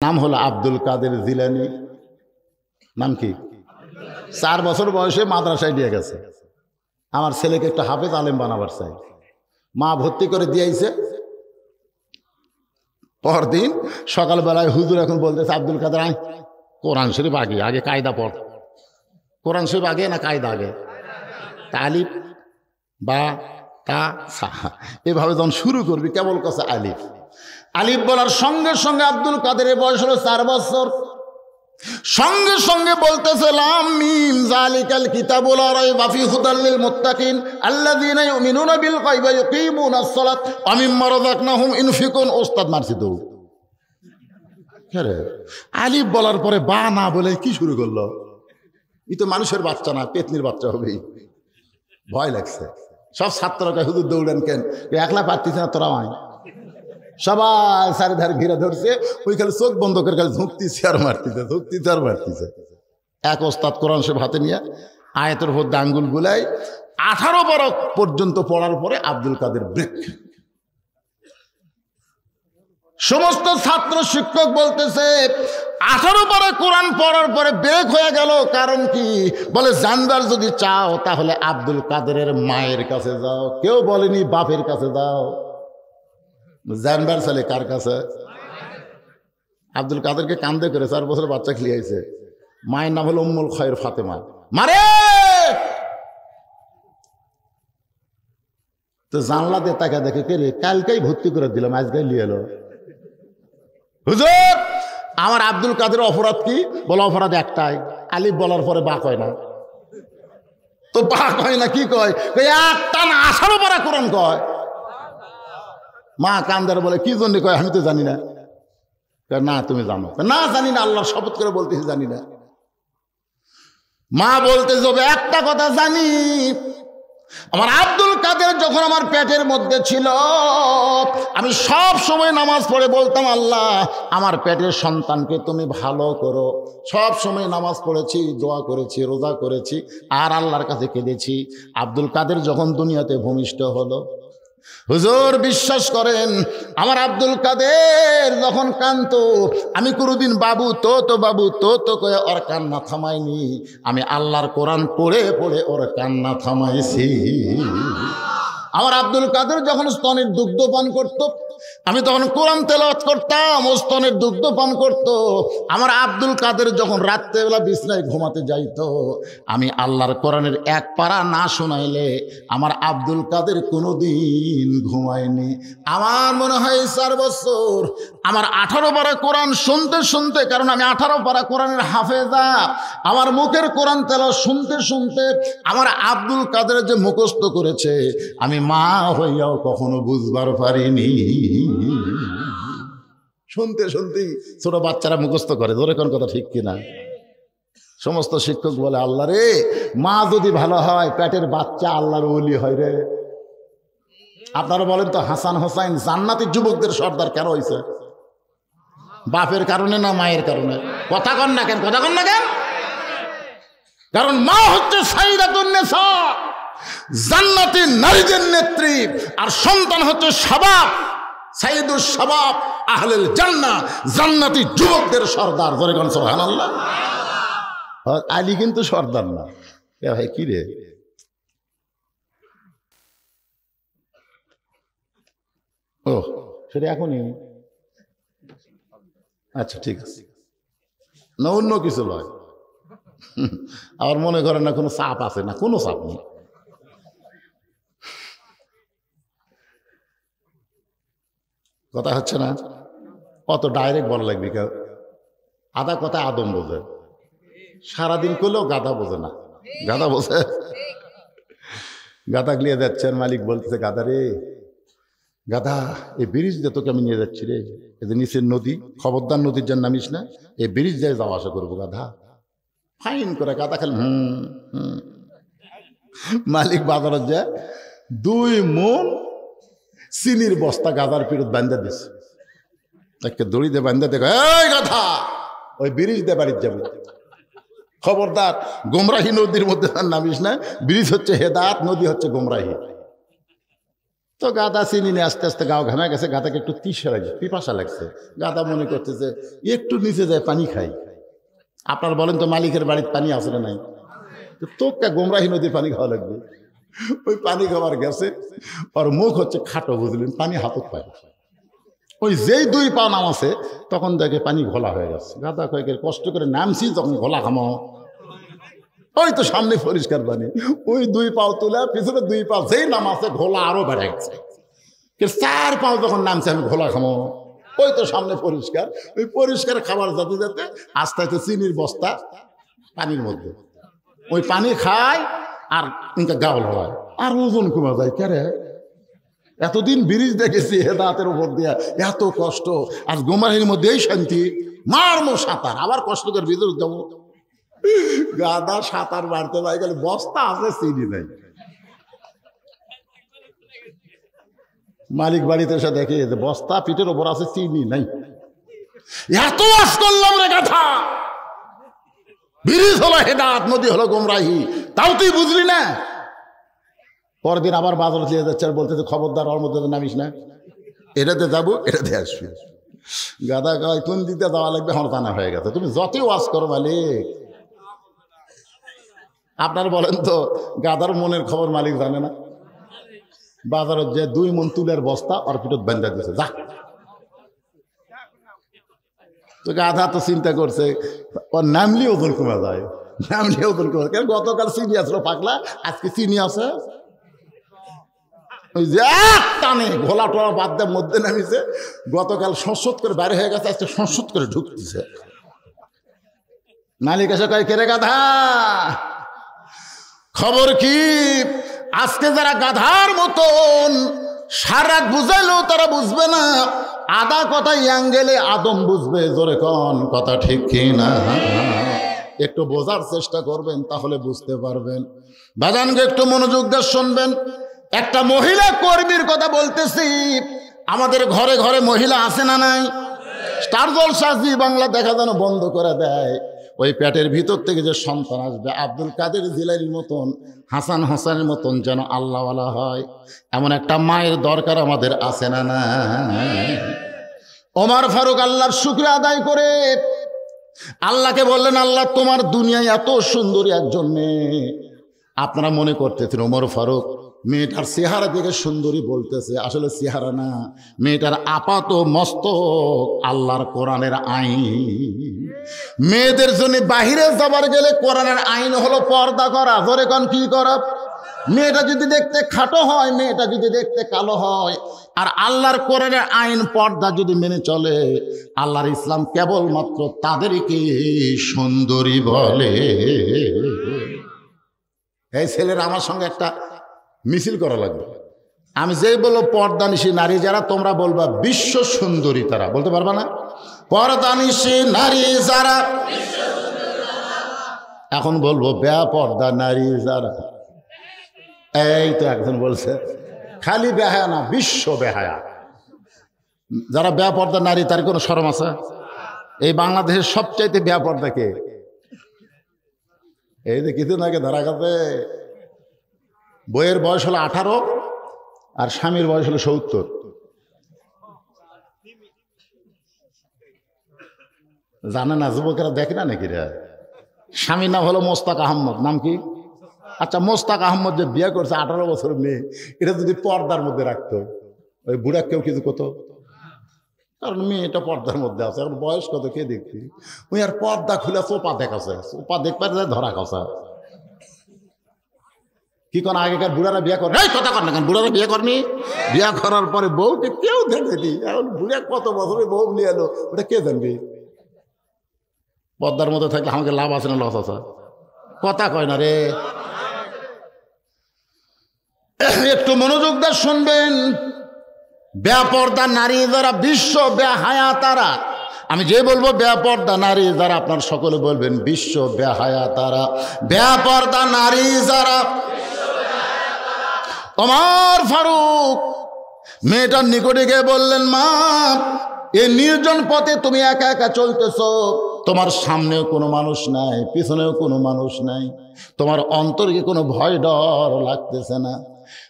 নাম হলো আব্দুল কাদের জিলানী। নাম কি? 4 বছর বয়সে মাদ্রাসায় দিয়ে গেছে। আমার ছেলেকে একটা হাফেজ আলেম বানাবার চাই। মা ভর্তি করে দিয়েছে। পরদিন সকালবেলায় হুজুর এখন বলতেছে, আব্দুল কাদের আয়, কোরআন শরীফ আগে, আগে কায়দা পড়। কোরআন শরীফ আগে না কায়দা আগে? আলিফ বা তা সা, এভাবে যখন শুরু করবি কেবল কাছে আলিফ। আলিফ বলার সঙ্গে সঙ্গে আব্দুল কাদের বয়স হলো 4 বছর। সঙ্গে সঙ্গে বলতেছে লাম মিম যালিকাল কিতাবুল লা রাইবা ফীহি হুদাল লিল মুত্তাকিন আল্লাযীনা ইউমিনুনা বিল গায়বি ওয়া ইয়াকিমুনাস সালাত ওয়া মিম্মা রাযাকনাহুম ইউনফিকুন। ওস্তাদ মারছি তো। আলিফ বলার পরে বা না বলে কি শুরু করলো? ই তো মানুষের বাচ্চা না, পেতনির বাচ্চা হবে। ভয় লাগছে। সব ছাত্ররা হুজুর দৌড়েন কেন, একলা পারতিস না তোরা? আয় সবাই চারিধার ঘিরে ধরছে। ওই খালি চোখ বন্ধ করে খালি ঝুঁকতিছে আর মারতিছে, ঝুঁকতিছে আর মারতিছে। এক ওস্তাদ কোরআন শরীফ হাতে নিয়ে আয়াতের উপর আঙ্গুল গুলাই 18 বরক পর্যন্ত পড়ার পরে আব্দুল কাদের ব্রেক। সমস্ত ছাত্র শিক্ষক বলতেছে 18 পারা কোরআন পড়ার পরে ব্রেক হয়ে গেল, কারণ কি? বলে জানবার যদি চাও তাহলে আব্দুল কাদেরের মায়ের কাছে যাও। কেউ বলেনি বাপের কাছে যাও। জানবার ছেলে কার কাছে? আব্দুল কাদেরকে কান্দে করে 4 বছর বাচ্চা খেলিয়েছে। মায়ের নাম হলো উম্মুল খায়র ফাতেমা। মারে তো জানলা দিয়ে তাকে দেখে, কে রে? কালকেই ভর্তি করে দিলাম, আজকে নিয়ে এলো। হুজুর আমার আব্দুল কাদের অপরাধ কি? বলো অপরাধ একটাই, আলিফ বলার পরে বা কয় না। তো বা কয় না কি কয়? একটা না 18 পারা কোরআন কয়। মা কান্দার বলে কি জন্য কয়? আমি তো জানি না। না তুমি জানো? না জানি না, আল্লাহর শপথ করে বলতেছি জানি না। মা বলতে যাবে একটা কথা জানি, আমার আব্দুল কাদের যখন আমার পেটের মধ্যে ছিল আমি সব সময় নামাজ পড়ে বলতাম, আল্লাহ আমার পেটের সন্তানকে তুমি ভালো করো। সব সময় নামাজ পড়েছি, দোয়া করেছি, রোজা করেছি, আর আল্লাহর কাছে কেঁদেছি। আব্দুল কাদের যখন দুনিয়াতে ভূমিষ্ঠ হলো, হুজুর বিশ্বাস করেন আমার আব্দুল কাদের যখন কাঁদতো আমি কোনোদিন বাবু তো বাবু তো কয়ে ওর কান্না থামাইনি। আমি আল্লাহর কোরআন পড়ে পড়ে ওর কান্না থামাইছি। আমার আব্দুল কাদের যখন স্তনের দুগ্ধ পান করত আমি তখন কোরআন তেলাওয়াত করতাম, ও স্তনের দুগ্ধ পান করত। আমার আব্দুল কাদের যখন রাত্রেবেলা বিছনায় ঘুমাতে যাইতো আমি আল্লাহর কোরআনের 1 পারা না শোনাইলে আমার আব্দুল কাদের কোনোদিন ঘুমায়নি। আমার মনে হয় 4 বছর আমার 18 পারা কোরআন শুনতে শুনতে, কারণ আমি 18 পারা কোরআনের হাফেজা, আমার মুখের কোরআন তেলাওয়াত শুনতে শুনতে আমার আব্দুল কাদের যে মুখস্থ করেছে আমি মা হইয়াও কখনো বুঝবার পারিনি। শুনতে শুনতেই ছোট বাচ্চারা মুখস্থ করে, ধরে কোন কথা ঠিক কিনা? সমস্ত শিক্ষক বলে আল্লাহ রে, মা যদি ভালো হয় পেটের বাচ্চা আল্লাহর ওলি হয় রে। আপনারা বলেন তো হাসান হোসাইন জান্নাতি যুবকদের সর্দার কেন হয়েছে? বাপের কারণে না মায়ের কারণে? কথা কন না কেন? কথা কন না কেন? কারণ মা হচ্ছে সাইয়্যিদাতুন নিসা, জান্নাতি নারীদের নেত্রী, আর সন্তান হচ্ছে শাবাব, সাইয়্যিদুশ শাবাব আহলুল জান্নাহ, জান্নাতি যুবকদের সর্দার। জোরে কোন সুবহানাল্লাহ। আলী কিন্তু সর্দার না। এ ভাই কি রে? ও সেটা এখনই? আচ্ছা ঠিক আছে, না অন্য কিছু নয়। আমার মনে করেন না কোনো চাপ আছে, না কোনো চাপ নেই। কথা হচ্ছে না? অত ডাইরেক্ট বলা লাগবে কেউ? আধা কথা আদম বোঝে, সারাদিন করলেও গাধা বোঝে না। গাধা বোঝে? গাধা গলিয়ে যাচ্ছেন, মালিক বলতেছে গাধা রে গাধা, এই ব্রিজ দিয়ে তোকে আমি নিয়ে যাচ্ছি রে, এই যে নিচের নদী, খবরদার নদীর জন্য নামিস না, এই ব্রিজ দিয়ে যাওয়া আসা করবো। গাধা ফাইন করে গাধা খালি মালিক বাজারে যায় 2 মণ চিনির বস্তা গাধার পিঠত বান্ধা দিছে, একটা দড়ি দিয়ে বান্ধা দেখো, এই গাধা ওই ব্রিজ দিয়ে বাড়ির যাবি, খবরদার গোমরাহি নদীর মধ্যে নামিস না। ব্রিজ হচ্ছে হেদায়েত, নদী হচ্ছে গোমরাহি। তো গাদা চিনি নিয়ে আস্তে আস্তে গাও ঘামে গেছে, গাদাকে একটু পিপাসা লাগছে। গাদা মনে করতেছে একটু নিচে যায় পানি খাই। আপনার বলেন তো মালিকের বাড়ির পানি আছে না নাই? তোকে গোমরাহী নদীর পানি খাওয়া লাগবে। ওই পানি খাওয়ার গেছে, ওর মুখ হচ্ছে খাটো, বুঝলেন, পানি হাতত পায়। ওই যেই 2 পা নামাছে তখন দেখে পানি ঘোলা হয়ে গেছে। গাদা কয়েকের কষ্ট করে নামছি, তখন ঘোলা খামো, ওই তো সামনে পরিষ্কার পানি। ওই 2 পাও তুলে পিছনে 2 পা যেই নামাছে ঘোলা আরো বেড়ে গেছে। 4 পাও যখন নামছে আমি ঘোলা খামো, ওই তো সামনে পরিষ্কার। ওই পরিষ্কার খাবার যাতে যাতে আস্তে আস্তে চিনির বস্তা পানির মধ্যে, ওই পানি খায় আর গাওল হয়, আর ওজন কমে যায়। কেরে এতদিন ব্রিজ দেখেছি হেদাতের উপর দিয়া, এত কষ্ট, আজ গোমরাহির মধ্যে এই শান্তি। মারমো সাঁতার, আবার কষ্ট করে ভিতরে যাবো। গাদা সাঁতার মারতে পারে গেলে বস্তা আছে, চিনি নাই। মালিক বাড়িতে এসে দেখে যে বস্তা পিঠের ওপর আছে, চিনি নাই। এত আশ করলাম রে গাধা, ব্রিজ হলো হেদাত, নদী হলো গোমরাহি, তাও তুই বুঝলি না। পরদিন আবার বাজারে দিয়ে যাচ্ছে আর বলতেছে খবরদার ওর মধ্যে নামিস না, এটাতে যাবো এটাতে আসবি। গাদা কয় কোন দিতে যাওয়া লাগবে, আমার জানা হয়ে গেছে। তুমি যতই ওয়াজ করো মালিক, আপনার বলেন তো গাদার মনের খবর মালিক জানে না? বাজারের যে 2 মন তুলের বস্তা ওর পিঠত বান্ধা দিয়েছে, যা। তো গাধা তো চিন্তা করছে ওর নামলি ওজন কমে যায়, নামলি ওজন কমে। কেন গতকাল চিনি আসলো পাকলা, আজকে চিনি আছে। ওই যে টানে ঘোলা টোলা বাদ দেওয়ার মধ্যে নামিছে, গতকাল সংসদ করে বাইরে হয়ে গেছে, আজকে সংসদ করে ঢুকতেছে। মালিক এসে কয় কেরে গাধা খবর কি? আজকে যারা গাধার মতন সারা বুঝাইলেও তারা বুঝবে না, আদা কথা ইয়াং গেলে আদম বুঝবে। জোরে কন কথা ঠিক কি না? একটু বোঝার চেষ্টা করবেন, তাহলে বুঝতে পারবেন। বাজানকে একটু মনোযোগ দিয়ে শুনবেন। একটা মহিলা কর্মীর কথা বলতেছি। আমাদের ঘরে ঘরে মহিলা আছে না নাই? স্টার জলসা জি বাংলা দেখা যেন বন্ধ করে দেয়। ওই পেটের ভিতর থেকে যে সন্তান আসবে আব্দুল কাদের জিলানির মতন, হাসান হোসেনের মতন যেন আল্লাহওয়ালা হয়, এমন একটা মায়ের দরকার আমাদের আছে না না? ওমর ফারুক আল্লাহর শুকরিয়া আদায় করে আল্লাহকে বললেন, আল্লাহ তোমার দুনিয়ায় এত সুন্দরী একজন মেয়ে। আপনারা মনে করতেছেন ওমর ফারুক মেয়েটার চেহারা দেখে সুন্দরী বলতেছে, আসলে চেহারা না, মেয়েটার আপাত মস্তক আল্লাহর কোরআনের আইন। মেয়েদের জন্য বাহিরে যাবার গেলে কোরআনের আইন হলো পর্দা করা। ধরে কোন কি করা? মেয়েটা যদি দেখতে খাটো হয়, মেয়েটা যদি দেখতে কালো হয়, আর আল্লাহর কোরআনের আইন পর্দা যদি মেনে চলে, আল্লাহর ইসলাম কেবলমাত্র তাদেরকে সুন্দরী বলে। এই ছেলেরা আমার সঙ্গে একটা মিছিল করা লাগবে। আমি যেই বলবো পর্দানিশী নারী যারা, তোমরা বলবা বিশ্ব সুন্দরী তারা। বলতে পারবা না? পর্দানিশী নারী যারা, এখন বলবো বেপর্দা নারী যারা। এই তো একজন বলছে খালি বেহায়া না, বিশ্ব বেহায়া। যারা বেপর্দা নারী তার কোনো শরম আছে? এই বাংলাদেশের সবচাইতে বেপর্দা কে? এই যে কিছুদিন আগে ধরা গেছে, বইয়ের বয়স হলো 18 আর স্বামীর বয়স হলো 70। জানে না, যুবকেরা দেখে না নাকি রে? স্বামীর নাম হলো মোস্তাক আহমদ। নাম কি? আচ্ছা, মোস্তাক আহমদ যে বিয়ে করছে 18 বছর মেয়ে, এটা যদি পর্দার মধ্যে রাখতো, ওই বুড়া কেউ কিছু কত? কারণ মেয়েটা পর্দার মধ্যে আছে, এখন বয়স কত কে দেখবি? ওই আর পর্দা খুলে চোপা দেখাছে, চোপা দেখবার যায় ধরা খাওয়া। কি কোন আগেকার বুড়ারা বিয়ে করে? এই কথা কর না কেন? বুড়ারা বিয়ে করনি? বিয়ে করার পরে বউকে কেউ দেখেনি। এখন বুড়া কত বছরে বউ নিয়ে এলো, ওটা কে জানবি? পর্দার মধ্যে থাকলে আমাকে লাভ আছে না লস আছে? কথা কয় না রে। একটু মনোযোগ দিয়ে শুনবেন। বেপর্দা নারী যারা, বিশ্ব বেহায়া তারা। আমি যে বলবো বেপর্দা নারী যারা, আপনার সকলে বলবেন বিশ্ব বেহায়া তারা। বেপর্দা নারী যারা। ওমর ফারুক মেয়েটার নিকটে গিয়ে বললেন, মা, এই নির্জন পথে তুমি একা একা চলতেছ, তোমার সামনেও কোনো মানুষ নাই, পিছনেও কোনো মানুষ নাই, তোমার অন্তরে কি কোনো ভয় ডর লাগতেছে না?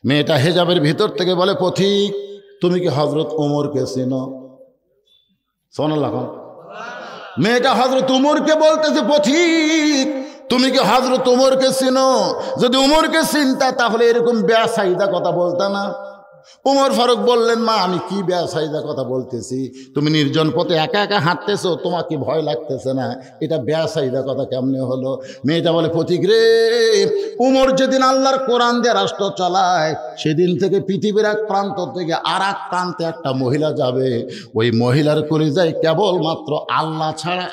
মেয়েটা হেজাবের ভিতর থেকে বলে, পথিক তুমি কি হযরত ওমরকে চেনো? সুবহানাল্লাহ। মেয়েটা হযরত ওমরকে বলতেছে, পথিক তুমি কি হযরত ওমরকে চেনো? যদি ওমরকে চিনতা তাহলে এরকম বেয়াসাইদা কথা বলতা না। ওমর ফারুক বললেন, মা আমি কি বেয়াসাইদা কথা বলতেছি? তুমি নির্জন পথে একা একা হাঁটতেছো, তোমার কি ভয় লাগতেছে না? এটা বেয়াসাইদা কথা কেমনে হলো? মেয়েটা বলে, পথিক রে, ওমর যেদিন আল্লাহর কোরআন দিয়ে রাষ্ট্র চালায়, সেদিন থেকে পৃথিবীর এক প্রান্ত থেকে আর এক প্রান্তে একটা মহিলা যাবে, ওই মহিলার কলিজায় কেবলমাত্র আল্লাহ ছাড়া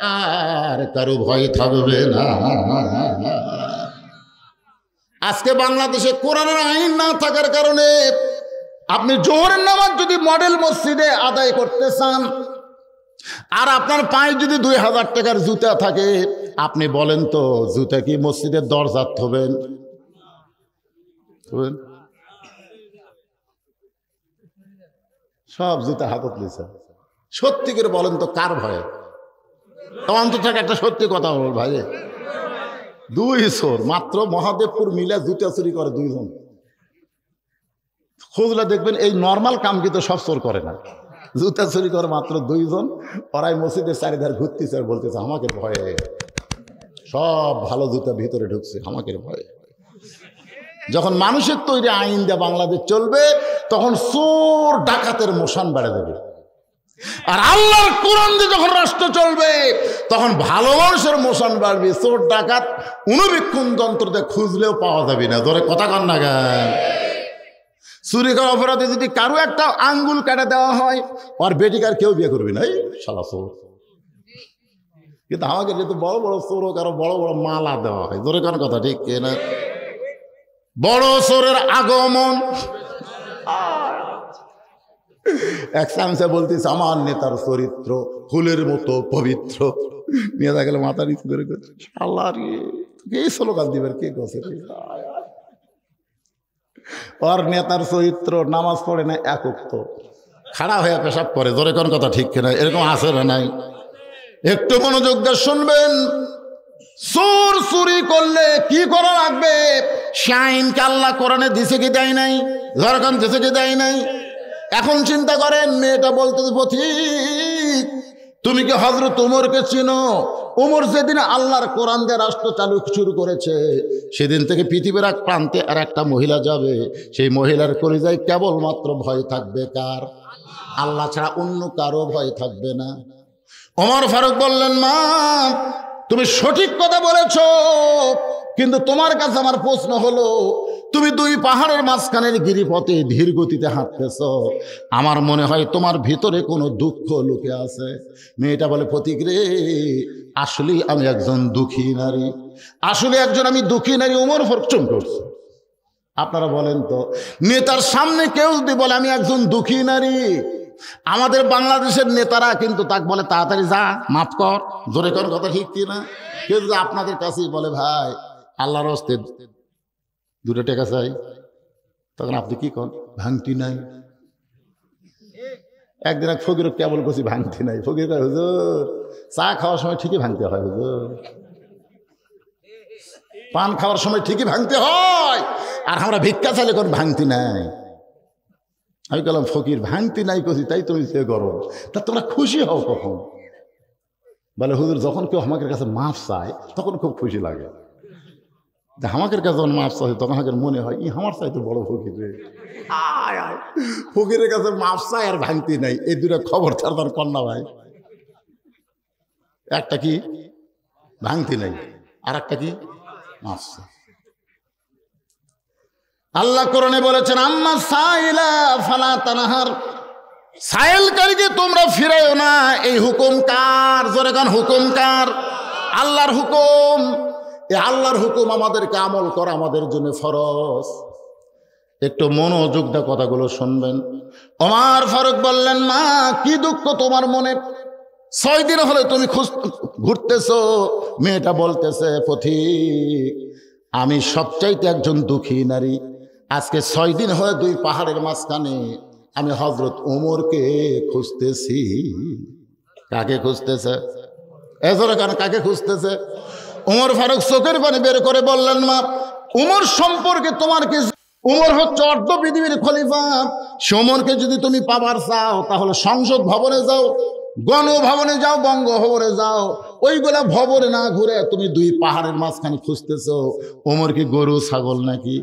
আর কারো ভয় থাকবে না। আজকে বাংলাদেশে কোরআনের আইন না থাকার কারণে আপনি জোহরের নামাজ যদি মডেল মসজিদে আদায় করতে চান, আর আপনার পায়ে যদি 2000 টাকার জুতা থাকে, আপনি বলেন তো জুতা কি মসজিদের দরজা থবেন? সব জুতা হাতত লিছে। সত্যি করে বলেন তো কার ভয়ে? অন্তত থেকে একটা সত্যি কথা বল ভাই, 2 চোর মাত্র মহাদেবপুর মিলে জুতা চুরি করে 2 জন। খুঁজলে দেখবেন এই নর্মাল কাম কিন্তু সব চোর করে না, জুতা চুরি করে মাত্র 2 জন। ওরাই মসজিদের চারিধার ঘুরতেছে আর বলতেছে আমাকে ভয়ে। সব ভালো জুতা ভিতরে ঢুকছে আমাকে ভয়ে। যখন মানুষের তৈরি আইন দিয়ে বাংলাদেশ চলবে, তখন চোর ডাকাতের মোশান বেড়ে দেবে। আর আল্লাহর কোরআন দিয়ে যখন রাষ্ট্র চলবে, তখন ভালো মানুষের মোশান বাড়বে। চোর ডাকাত অনুবীক্ষণ যন্ত্র দিয়ে খুঁজলেও পাওয়া যাবে না। ধরে কথা কন না গান। চুরি করা অপরাধে যদি কারো একটা আঙ্গুল কাটা দেওয়া হয়, আর বেটিকার কেউ বিয়ে করবে না, এই শালা চোর। কিন্তু আমাকে যেহেতু বড় বড় চোর কারো বড় বড় মালা দেওয়া হয়। ধরে কোন কথা ঠিক না? বড় চোরের আগমন। এক সামসা বলতেছে আমার নেতার চরিত্র ফুলের মতো পবিত্র। নিয়ে গেলে মাথা নিচু করে আল্লাহ এই স্লোগান দিবেন কে গেছে? ওর নেতার চরিত্র নামাজ পড়ে না, এক ওয়াক্ত খাড়া হয়ে পেশাব করে। জোরে কোন কথা ঠিক কিনা? এরকম আছে না নাই? একটু মনোযোগ দিয়ে শুনবেন। চোর চুরি করলে কি করা লাগবে? শাইনকে আল্লাহ কোরআনে দিছে কি দেয় নাই? জোরে কোন দিছে কি দেয় নাই? এখন চিন্তা করেন, মেয়েটা বলতে পথিক তুমি কি হযরত ওমরকে চিনো? ওমর যেদিন আল্লাহর কোরআন দিয়ে রাষ্ট্র চালু শুরু করেছে, সেদিন থেকে পৃথিবীর এক প্রান্তে আর একটা মহিলা যাবে, সেই মহিলার কলিজায় কেবলমাত্র ভয় থাকবে কার? আল্লাহ ছাড়া অন্য কারো ভয় থাকবে না। ওমর ফারুক বললেন, মা তুমি সঠিক কথা বলেছ, কিন্তু তোমার কাছে আমার প্রশ্ন হলো, তুমি 2 পাহাড়ের মাঝখানের গিরিপথে ধীর গতিতে হাঁটতেছ, আমার মনে হয় তোমার ভিতরে কোনো দুঃখ লুকে আছে। মেয়েটা বলে, পথিক রে, আসলেই আমি একজন দুঃখী নারী, আসলে আমি দুঃখী নারী। ওমর ফারুক চমকে উঠছে। আপনারা বলেন তো, নেতার সামনে কেউ যদি বলে আমি একজন দুঃখী নারী, আমাদের বাংলাদেশের নেতারা কিন্তু তাকে বলে তাড়াতাড়ি যা, মাফ কর। জোরে কোন কথা ঠিক কি না? কেউ যদি আপনাদের কাছেই বলে ভাই আল্লাহর হস্তে 2 টাকা চাই, তখন আপনি কি কন? ভাঙতি নাই। একদিন এক ফকির কেবল করছি ভাঙতি নাই। ফকির কয়, হুজুর চা খাওয়ার সময় ঠিকই ভাঙতে হয়, হুজুর পান খাওয়ার সময় ঠিকই ভাঙতে হয়, আর আমরা ভিক্ষা চাইলে কোন ভাঙতি নাই। আমি বললাম, ফকির ভাঙতি নাই করছি তাই তুমি সে গরম, তা তোমরা খুশি হও কখন? বলে, হুজুর যখন কেউ আমাদের কাছে মাফ চায় তখন খুব খুশি লাগে। আমাদের কাছে যখন মাফ চাই তখন আমাদের মনে হয় আমার চাই তো বড় ফকির রে। ফকিরের কাছে মাফ চাই আর ভাঙতি নাই, এই 2টা খবর তার কন্যা ভাই। একটা কি ভাঙতি নাই, আর একটা কি মাফ চাই। আল্লাহ কোরআনে বলেছেন, আম্মা সাইলা ফালা তানহার, সাইলকারীকে তোমরা ফিরাইও না। এই হুকুম কার? জোরে গান, হুকুম কার? আল্লাহর হুকুম। এই আল্লাহর হুকুম আমাদেরকে আমল করা আমাদের জন্য ফরজ। একটু মনোযোগ দিয়ে কথাগুলো শুনবেন। ওমর ফারুক বললেন, মা কি দুঃখ তোমার মনে? 6 দিন হলে তুমি ঘুরতেছো। মেয়েটা বলতেছে, পথিক আমি সবচাইতে একজন দুঃখী নারী। আজকে 6 দিন হয়ে 2 পাহাড়ের মাঝখানে আমি হযরত ওমরকে খুঁজতেছি। কাকে খুঁজতেছে? এজরে কারণ কাকে খুঁজতেছে? ওমর ফারুক চোখের পানি বের করে বললেন, মা উমর সম্পর্কে তোমার কি? উমর হচ্ছে অর্ধ পৃথিবীর খলিফা। সে উমরকে যদি তুমি পাবার চাও তাহলে সংসদ ভবনে যাও, গণভবনে যাও, বঙ্গভবনে যাও। ওইগুলা ভবনে না ঘুরে তুমি দুই পাহাড়ের মাঝখানে খুঁজতেছো। ওমর কি গরু ছাগল নাকি?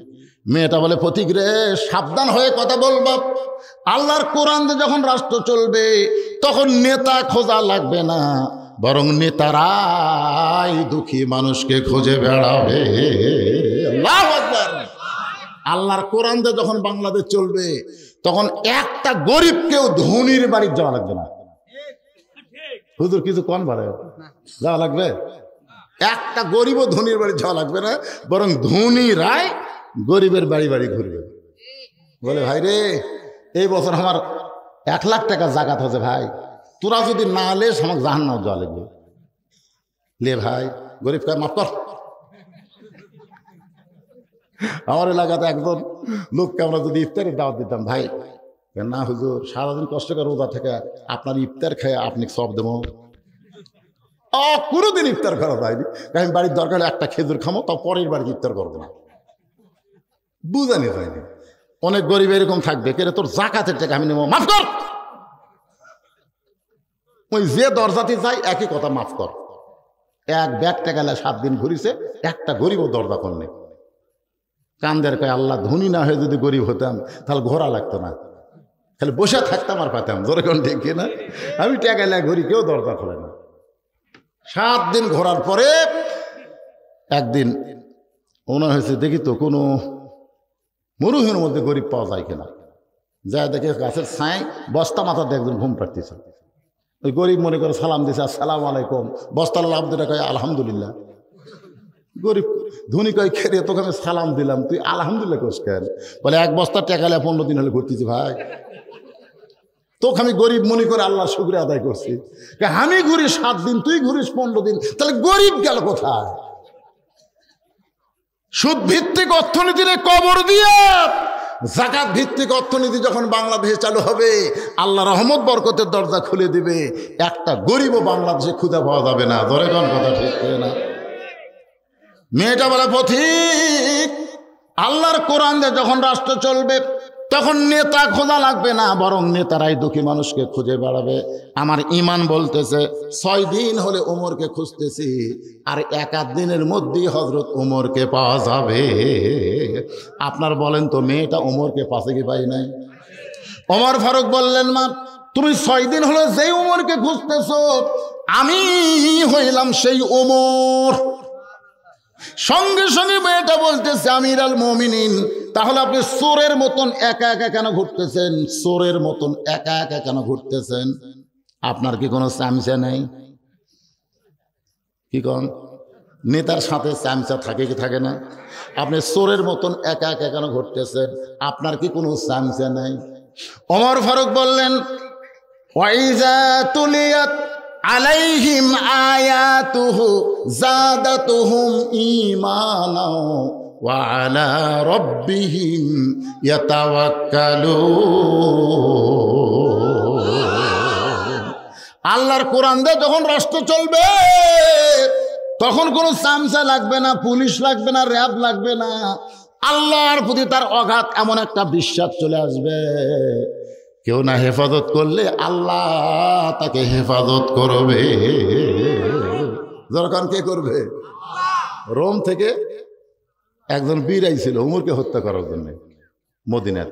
মেয়েটা বলে, পথিক রে, সাবধান হয়ে কথা বলবা। আল্লাহর কোরআন দিয়ে যখন রাষ্ট্র চলবে তখন নেতা খোঁজা লাগবে না, বরং নেতারাই দুঃখী মানুষকে খুঁজে বেড়াবে। আল্লাহু আকবার। আল্লাহর কোরআন দিয়ে যখন বাংলাদেশ চলবে তখন একটা গরিবকেও ধনীর বাড়ি যাওয়া লাগবে না। হুজুর কিছু কোন বাড়ে যাওয়া লাগবে? একটা গরিবও ধনীর বাড়ি যাওয়া লাগবে না, বরং ধনীরাই গরিবের বাড়ি বাড়ি ঘুরবে। বলে, ভাই রে, এই বছর আমার 1 লাখ টাকা জাকাত হচ্ছে, ভাই তোরা যদি না লেস আমাকে জাহান্নাম যাওয়া লাগবে। লে ভাই, গরিব কার মাফ কর। আমার এলাকাতে একজন লোককে আমরা যদি ইফতারের দাওয়াত দিতাম, ভাই না হুজুর সারাদিন কষ্ট করে রোজা থেকে আপনার ইফতার খেয়ে আপনি সব দেবো। কোনোদিন ইফতার করা যায়নি। আমি বাড়ির দরকার একটা খেজুর খামো, তাও পরের বাড়িতে ইফতার করবো না। বুঝানি হয়নি। অনেক গরিব এরকম থাকবে, কেরে তোর জাকাতের টাকা আমি নেবো, মাফ কর। ওই যে দরজাতে যাই একই কথা, মাফ কর। এক ব্যাগ টাকা 7 দিন ঘুরিছে, একটা গরিবও দরজা করলে কান্দের কয়, আল্লাহ ধনী না হয়ে যদি গরিব হতাম তাহলে ঘোরা লাগতো না, খালি বসে থাকতাম আর পাতাম। ধরে কোন ঠিক না? আমি টাকা ঘুরি, কেউ দরজা খোলে না। 7 দিন ঘোরার পরে একদিন মনে হয়েছে দেখি তো কোনো মরুভূমির মধ্যে গরিব পাওয়া যায় কিনা। যা দেখে গাছের ছায় বস্তা মাথা দিয়ে একজন ঘুম পাড়তেছে। ওই গরিব মনে করে সালাম দিছে, আসসালামু আলাইকুম। বস্তার লাভ দিলে কয় আলহামদুলিল্লাহ। গরিব ধনী কয়, খেরে তোকে আমি সালাম দিলাম, তুই আলহামদুলিল্লাহ কোস কেন? বলে, 1 বস্তা টাকা 15 দিন হলে ঘুরতেছি ভাই, তোকে আমি গরিব মনে করে আল্লাহ শুকরিয়া আদায় করছি। আমি ঘুরি 7 দিন, তুই ঘুরিস 15 দিন, তাহলে গরিব গেল কোথায়? সুদ ভিত্তিক অর্থনীতির কবর দিয়ে জাকাত ভিত্তিক অর্থনীতি যখন বাংলাদেশে চালু হবে, আল্লাহ রহমত বরকতের দরজা খুলে দিবে। একটা গরিবও বাংলাদেশে ক্ষুধা পাওয়া যাবে না। ধরে কোন কথা ঠিক না? মেয়েটা বলে, পথিক, আল্লাহর কোরআন দিয়ে যখন রাষ্ট্র চলবে তখন নেতা খোঁজা লাগবে না, বরং নেতারাই দুঃখী মানুষকে খুঁজে বেড়াবে। আমার ইমান বলতেছে 6 দিন হলে ওমরকে খুঁজতেছি, আর 1 দিনের মধ্যেই হযরত ওমরকে পাওয়া যাবে। আপনার বলেন তো, মেয়েটা ওমরকে পাশে কি পাই নাই? ওমর ফারুক বললেন, মা তুমি 6 দিন হলো যেই ওমরকে খুঁজতেছো, আমি হইলাম সেই ওমর। সঙ্গে সঙ্গে মেয়েটা বলতেছে, আমিরুল মুমিনিন, তাহলে আপনি চোরের মতন একা একা কেন ঘুরতেছেন? চোরের মতন একা একা কেন ঘুরতেছেন? আপনার কি কোনো চামচা নেই? কি কোন নেতার সাথে চামচা থাকে কি থাকে না? আপনি চোরের মতন একা একা কেন ঘুরতেছেন? আপনার কি কোনো চামচা নেই? ওমর ফারুক বললেন, ওয়াইজা তুলিয়াত আলাইহিম আয়াতুহু যাদাতুহুম ঈমানাও ওয়া আলা রাব্বিহিম ইয়াতাওয়াক্কালুন। আল্লাহর কোরআন দিয়ে যখন রাষ্ট্র চলবে তখন কোনো চামচা লাগবে না, পুলিশ লাগবে না, র্যাব লাগবে না। আল্লাহর প্রতি তার অগাধ এমন একটা বিশ্বাস চলে আসবে, কেউ না হেফাজত করলে আল্লাহ তাকে হেফাজত করবে। যখন কে করবে? রোম থেকে একজন বীর আইছিল উমরকে হত্যা করার জন্য মদিনার।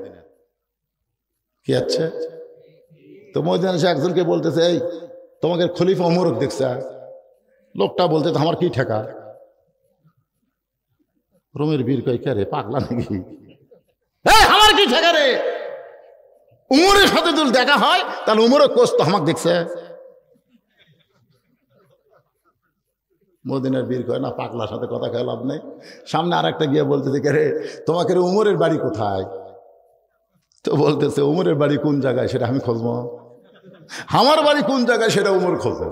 কি আছে তো মদিনা সে একজনকে বলতেছে, এই তোমাকে খলিফা উমরক দেখছে। লোকটা বলতে, আমার কি ঠেকা? রোমের বীর কয়, কে রে, পাগলা নাকি? আমার কি ঠেকা রে? উমরের সাথে যদি দেখা হয় তাহলে উমরও কোচ তো আমাকে দেখছে। মদিনার বীর কয়, না, পাগলার সাথে কথা কয়ে লাভ নেই। সামনে আর একটা গিয়ে বলতেছে, কে রে, তোমাকে উমরের বাড়ি কোথায়? তো বলতেছে, উমরের বাড়ি কোন জায়গায় সেটা আমি খুঁজবো, আমার বাড়ি কোন জায়গায় সেটা উমর খোঁজে।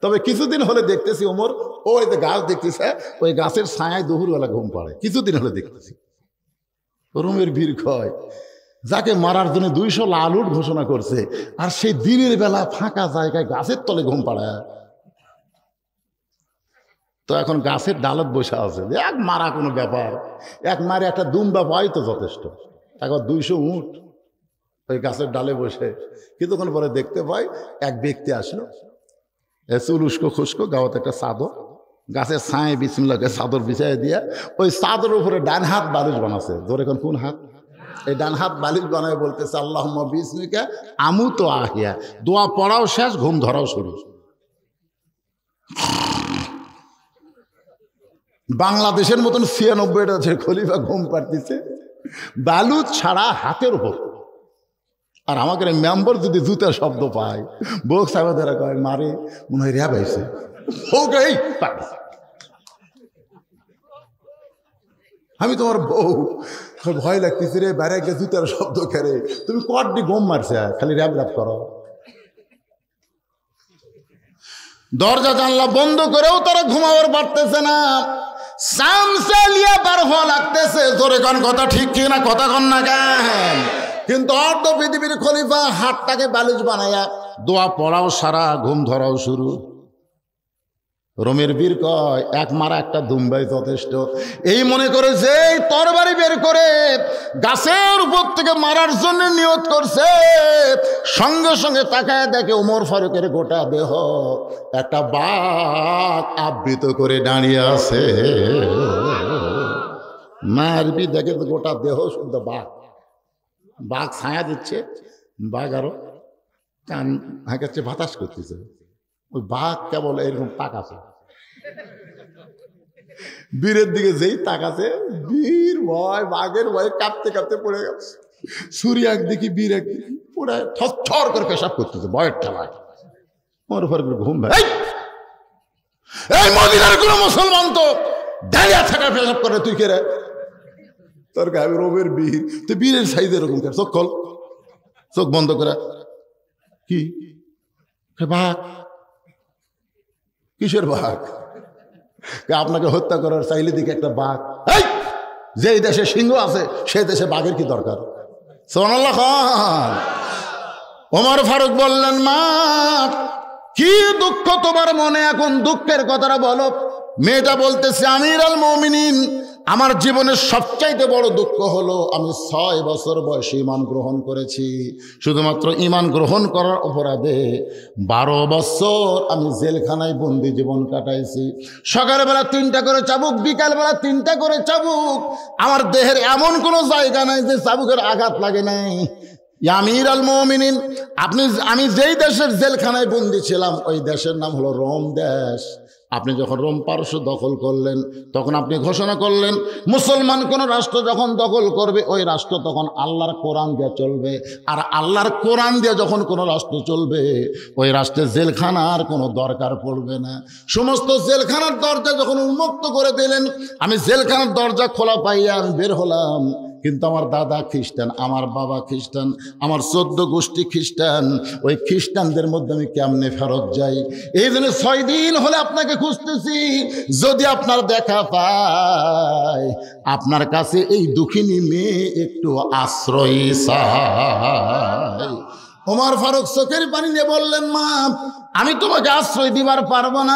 তবে কিছুদিন হলে দেখতেছি উমর ওই যে গাছ দেখতেছে, ওই গাছের ছায়ায় দুপুরবেলা ঘুম পাড়ে। কিছুদিন হলে দেখতেছি। রোমের বীর কয়, যাকে মারার জন্য 200 লাল উট ঘোষণা করছে, আর সেই দিনের বেলা ফাঁকা জায়গায় গাছের তলে ঘুম পাড়ায়। তো এখন গাছের ডালত বসে আছে, এক মারা কোনো ব্যাপার, এক মারে একটা দুম্বা পাই তো যথেষ্ট। এখন 200 উট ওই গাছের ডালে বসে। কিছুক্ষণ পরে দেখতে পাই এক ব্যক্তি আসলো, চুল উস্কো খুস্কো, গাওয়াতে একটা চাদর, গাছের ছায় বিসমিল্লাহকে চাদর বিছাই দিয়া ওই চাদর উপরে ডান হাত বালিশ বানাচ্ছে। ধরে এখন কোন হাত? এই ডান হাত বালিশ বানায় বলতেছে আল্লাহুম্মা বিসমিকা আমুতু আহিয়া। দোয়া পড়াও শেষ, ঘুম ধরাও শুরু। বাংলাদেশের মতন 96টা আছে খলিফা ঘুম পাড়তেছে বালু ছাড়া হাতের উপর। আর আমাকে মেম্বার যদি জুতার শব্দ পায়, বউ সাহেবেরা কয় মারে মনে হয় র্যাব আইছে। আমি তোমার বউ, ভয় লাগতেছে রে, বাইরে গিয়ে জুতার শব্দ খেরে, তুমি কড্ডি ঘুম মারছে, খালি র্যাব র্যাব করো। দরজা জানলা বন্ধ করেও তারা ঘুমাবার পারতেছে না, সামসালিয়া বার হওয়া লাগতেছে। জোরে কোন কথা ঠিক ঠিক না? কথা কন না কেন? কিন্তু অর্ধ পৃথিবীর খলিফা হাতটাকে বালিশ বানায়া দোয়া পড়াও সারা, ঘুম ধরাও শুরু। রোমের বীর কয় এক মারা একটা দুম্বাই যথেষ্ট। এই মনে করে যে তরবারি বের করে গাছের উপর থেকে মারার জন্য নিয়ত করছে, সঙ্গে সঙ্গে তাকায় দেখে ওমর ফারুকের গোটা দেহ একটা বাঘ আবৃত করে দাঁড়িয়ে আছে। মারবি দেখে গোটা দেহ শুধু বাঘ, বাঘ ছায়া দিচ্ছে, বাঘ আরো কান হাঁকাচ্ছে, বাতাস করতেছে। ওই বাঘ কেবল এরকম তাকাছে, বীরের দিকে যেই তাকাছে, বীর ভয় বাঘের ভয়ে কাঁপতে কাঁপতে পড়ে গেছে। ছুরি একদিকে, বীর একদিকে, পুরো থর করে পেশাব করতেছে ভয়ের ঠেলায়। ওর উপর ঘুম ভাই, এই মদিনার কোন মুসলমান তো দাঁড়িয়ে থাকা পেশাব করে, তুই কে রে? তোর গায়ে রোমের বীর, তো বীরের সাইজ এরকম করে, চোখ খোল, চোখ বন্ধ করে। কি বাঘ? কিসের বাঘ? আপনাকে হত্যা করার চাইলে দিকে একটা বাঘ। যে দেশে সিংহ আছে সেই দেশে বাঘের কি দরকার? সুবহানাল্লাহ খান। ওমর ফারুক বললেন মা কি দুঃখ তোমার মনে, এখন দুঃখের কথাটা বলো। মেয়েটা বলতেছে আমির আল মুমিনিন, আমার জীবনের সবচাইতে বড় দুঃখ হলো আমি 6 বছর বয়সে ঈমান গ্রহণ করেছি। শুধুমাত্র ঈমান গ্রহণ করার অপরাধে 12 বছর আমি জেলখানায় বন্দি জীবন কাটাইছি। সকালবেলা 3টা করে চাবুক, বিকালবেলা 3টা করে চাবুক। আমার দেহের এমন কোনো জায়গা নাই যে চাবুকের আঘাত লাগে নাই। আমির আল মুমিনিন, আমি যেই দেশের জেলখানায় বন্দি ছিলাম ওই দেশের নাম হলো রোম দেশ। আপনি যখন রোম পারস্য দখল করলেন তখন আপনি ঘোষণা করলেন মুসলমান কোন রাষ্ট্র যখন দখল করবে ওই রাষ্ট্র তখন আল্লাহর কোরআন দিয়ে চলবে। আর আল্লাহর কোরআন দিয়ে যখন কোনো রাষ্ট্র চলবে ওই রাষ্ট্রে জেলখানার কোনো দরকার পড়বে না। সমস্ত জেলখানার দরজা যখন উন্মুক্ত করে দিলেন, আমি জেলখানার দরজা খোলা পাইয়া আমি বের হলাম। কিন্তু আমার দাদা খ্রিস্টান, আমার বাবা খ্রিস্টান, আমার 14 গোষ্ঠী খ্রিস্টান। ওই খ্রিস্টানদের মধ্যে আমি কেমনে ফেরত যাই? এই জন্য 6 দিন হলে আপনাকে খুঁজতেছি। যদি আপনার দেখা পাই, আপনার কাছে এই দুঃখিনী মেয়ে একটু আশ্রয় চাই। ওমর ফারুক চোখের পানি নিয়ে বললেন মা আমি তোমাকে আশ্রয় দিবার পারবো না।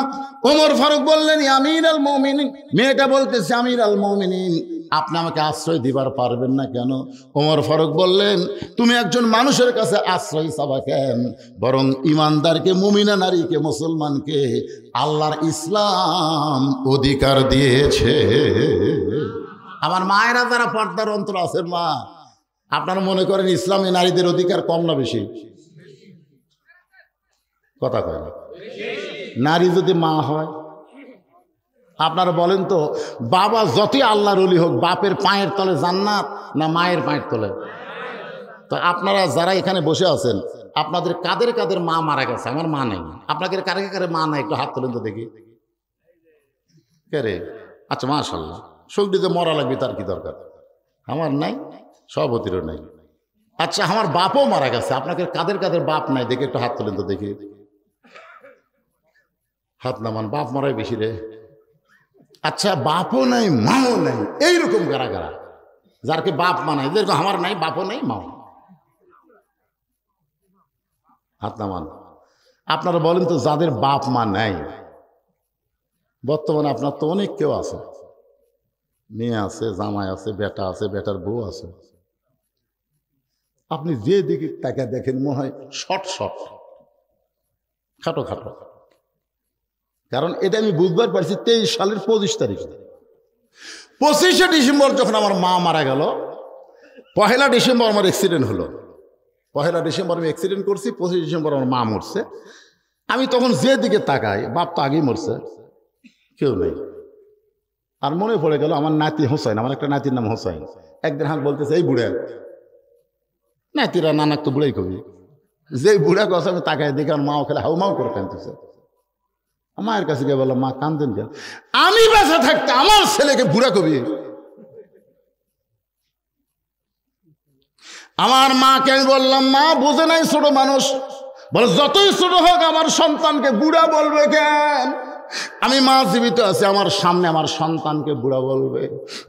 ওমর ফারুক বললেন আমির আল মুমিনিন, মেয়েটা বলতেছে আমির আল মুমিনিন আপনি আমাকে আশ্রয় দিবার পারবেন না কেন? ওমর ফারুক বললেন তুমি একজন মানুষের কাছে আশ্রয় চাবা কেন? বরং ইমানদারকে, মুমিনা নারীকে, মুসলমানকে আল্লাহর ইসলাম অধিকার দিয়েছে। আমার মায়েরা যারা পর্দার অন্তর আছেন মা, আপনারা মনে করেন ইসলামী নারীদের অধিকার কম না বেশি? কথা কয় না। নারী যদি মা হয়, আপনারা বলেন তো বাবা যতই আল্লাহর ওলি হোক, বাপের পায়ের তলে জান্নাত না মায়ের পায়ের তলে? তো আপনারা যারা এখানে বসে আছেন আপনাদের কাদের কাদের মা মারা গেছে? আমার মা নেই। আপনাদের কারে কারে মা নাই একটু হাত তোলেন তো দেখি। কে রে? আচ্ছা মাশাআল্লাহ, শরীরে মরা লাগবে তার কি দরকার? আমার নাই, সভাপতিরও নাই। আচ্ছা আমার বাপও মারা গেছে, আপনাদের কাদের কাদের বাপ নাই দেখে একটু হাত তোলেন তো দেখি। হাত নামান, বাপ মারাই বেশি রে। আচ্ছা বাপও নাই মাও নাই, এইরকম কারা কারা যারকে বাপ মা নাই? যেরকম আমার নাই, বাপও নাই, মাও। হাত নামান। আপনারা বলেন তো যাদের বাপ মা নাই বর্তমানে আপনার তো অনেক কেউ আছে, মেয়ে আছে, জামাই আছে, বেটা আছে, বেটার বউ আছে। আপনি যে দিকে তাকে দেখেন মনে হয় শর্ট শর্ট, খাটো খাটো। কারণ এটা আমি বুঝবার পারছি 23 সালের 25 তারিখে। 25শে ডিসেম্বর যখন আমার মা মারা গেল, 1 ডিসেম্বর আমার অ্যাক্সিডেন্ট হলো। 1 ডিসেম্বর আমি অ্যাক্সিডেন্ট করছি, 25 ডিসেম্বর আমার মা মরছে। আমি তখন যে দিকে তাকাই, বাপ তো আগেই মরছে, কেউ নেই। আর মনে পড়ে গেল আমার নাতি হোসাইন, আমার একটা নাতির নাম হোসাইন। একদিন হাঁক বলতেছে, এই বুড়া, নাতিরা নানাক তো বুড়াই কবি, যে বুড়া কথা আমি তাকাই দেখি আমার মা ওখানে হাউমাউ করে কাঁদতেছে। মায়ের কাছে গিয়ে বললাম, মা কান্দেন কেন? আমি বেঁচে থাকতে আমার ছেলেকে বুড়া কবি? আমার মাকে আমি বললাম, মা বুঝে নাই ছোট মানুষ, বলে যতই ছোট হোক আমার সন্তানকে বুড়া বলবে কেন? আমি মা জীবিত আছি, আমার সামনে আমার সন্তানকে বুড়া বলবে?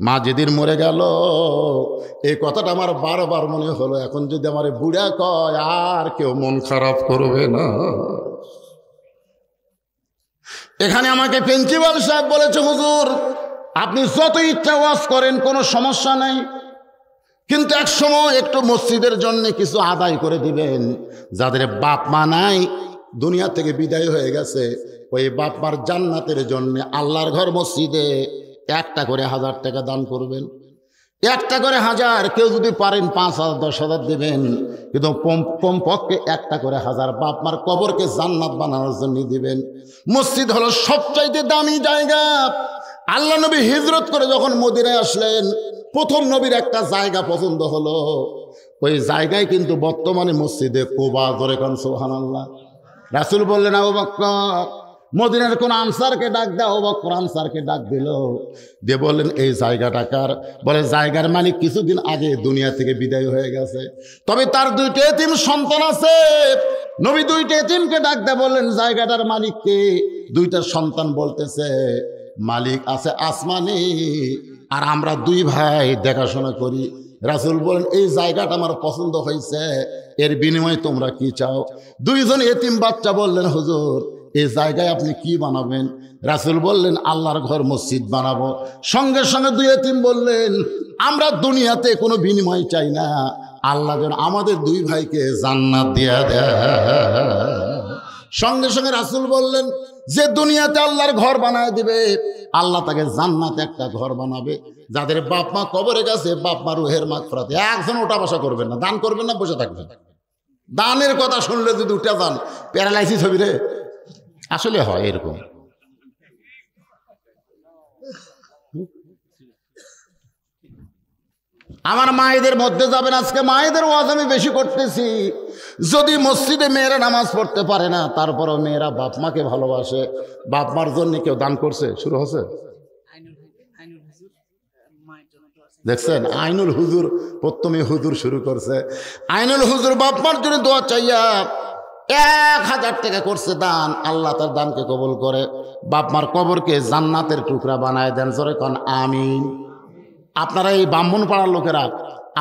মা যেদিন মরে গেল এই কথাটা আমার বারবার মনে হলো, এখন যদি আমার বুড়া কয় আর কেউ মন খারাপ করবে না। এখানে আমাকে প্রিন্সিপাল সাহেব বলেছে, হুজুর আপনি যত ইচ্ছা ওয়াজ করেন কোনো সমস্যা নাই, কিন্তু এক সময় একটু মসজিদের জন্য কিছু আদায় করে দিবেন। যাদের বাপ মা নাই, দুনিয়া থেকে বিদায় হয়ে গেছে, ওই বাপ মার জান্নাতের জন্য আল্লাহর ঘর মসজিদে 1টা করে 1000 টাকা দান করবেন। 1টা করে 1000, কেউ যদি পারেন 5,000 10,000 দেবেন, কিন্তু কমপক্ষে 1টা করে 1000 বাপ মার কবরকে জান্নাত বানানোর জন্য দিবেন। মসজিদ হলো সবচাইতে দামি জায়গা। আল্লাহ নবী হিজরত করে যখন মদিনায় আসলেন, প্রথম নবীর একটা জায়গা পছন্দ হলো, ওই জায়গায় কিন্তু বর্তমানে মসজিদে কুবা। ধরে কোন সুবহানাল্লাহ। রাসূল বললেন, আবু বকর মদিনার কোন আনসারকে ডাক দাও। আবু বকর আনসারকে ডাক দিল, দিয়ে বললেন, এই জায়গাটা কার? বলে, জায়গার মালিক কিছুদিন আগে দুনিয়া থেকে বিদায় হয়ে গেছে, তবে তার 2টা এতিম সন্তান আছে। নবী 2টা এতিমকে ডাক দেয়, বললেন জায়গাটার মালিক কে? 2টা সন্তান বলতেছে, মালিক আছে আসমানে, আর আমরা 2 ভাই দেখাশোনা করি। রাসূল বলেন, এই জায়গাটা আমার পছন্দ হয়েছে, এর বিনিময়ে তোমরা কি চাও? 2জন এতিম বাচ্চা বললেন, হুজুর এই জায়গায় আপনি কি বানাবেন? রাসূল বললেন, আল্লাহর ঘর মসজিদ বানাবো। সঙ্গে সঙ্গে 2 এতিম বললেন, আমরা দুনিয়াতে কোনো বিনিময় চাই না, আল্লাহ যেন আমাদের 2 ভাইকে জান্নাত দিয়ে দেয়। সঙ্গে সঙ্গে রাসূল বললেন, যে দুনিয়াতে আল্লাহর ঘর বানায় দিবে, আল্লাহ তাকে জান্নাতে একটা ঘর বানাবে। যাদের বাপ মা কবরে গেছে, বাপ মা রুহের মাগফিরাত, একজন ওঠা বসা করবেন না, দান করবেন না, বসে থাকবেন। দানের কথা শুনলে যদি উঠে যান, প্যারালাইসিস হবি রে। আসলে হয় এরকম। আমার মায়েদের মধ্যে যাবেন, আজকে মায়েদের ওয়াজ আমি বেশি করতেছি। যদি মসজিদে মেয়েরা নামাজ পড়তে পারে না, তারপরও মেয়েরা বাপ মাকে ভালোবাসে, বাপ মার জন্য কেউ দান করছে, শুরু হচ্ছে। দেখছেন, আইনুল হুজুর, প্রথমে হুজুর শুরু করছে। আইনুল হুজুর বাপ মার জন্য দোয়া চাইয়া 1000 টাকা করছে দান। আল্লাহ তার দানকে কবুল করে, বাপ মার কবরকে জান্নাতের টুকরা বানায় দেন। জোরে কোন আমিন। আপনারা এই ব্রাহ্মণ পাড়ার লোকেরা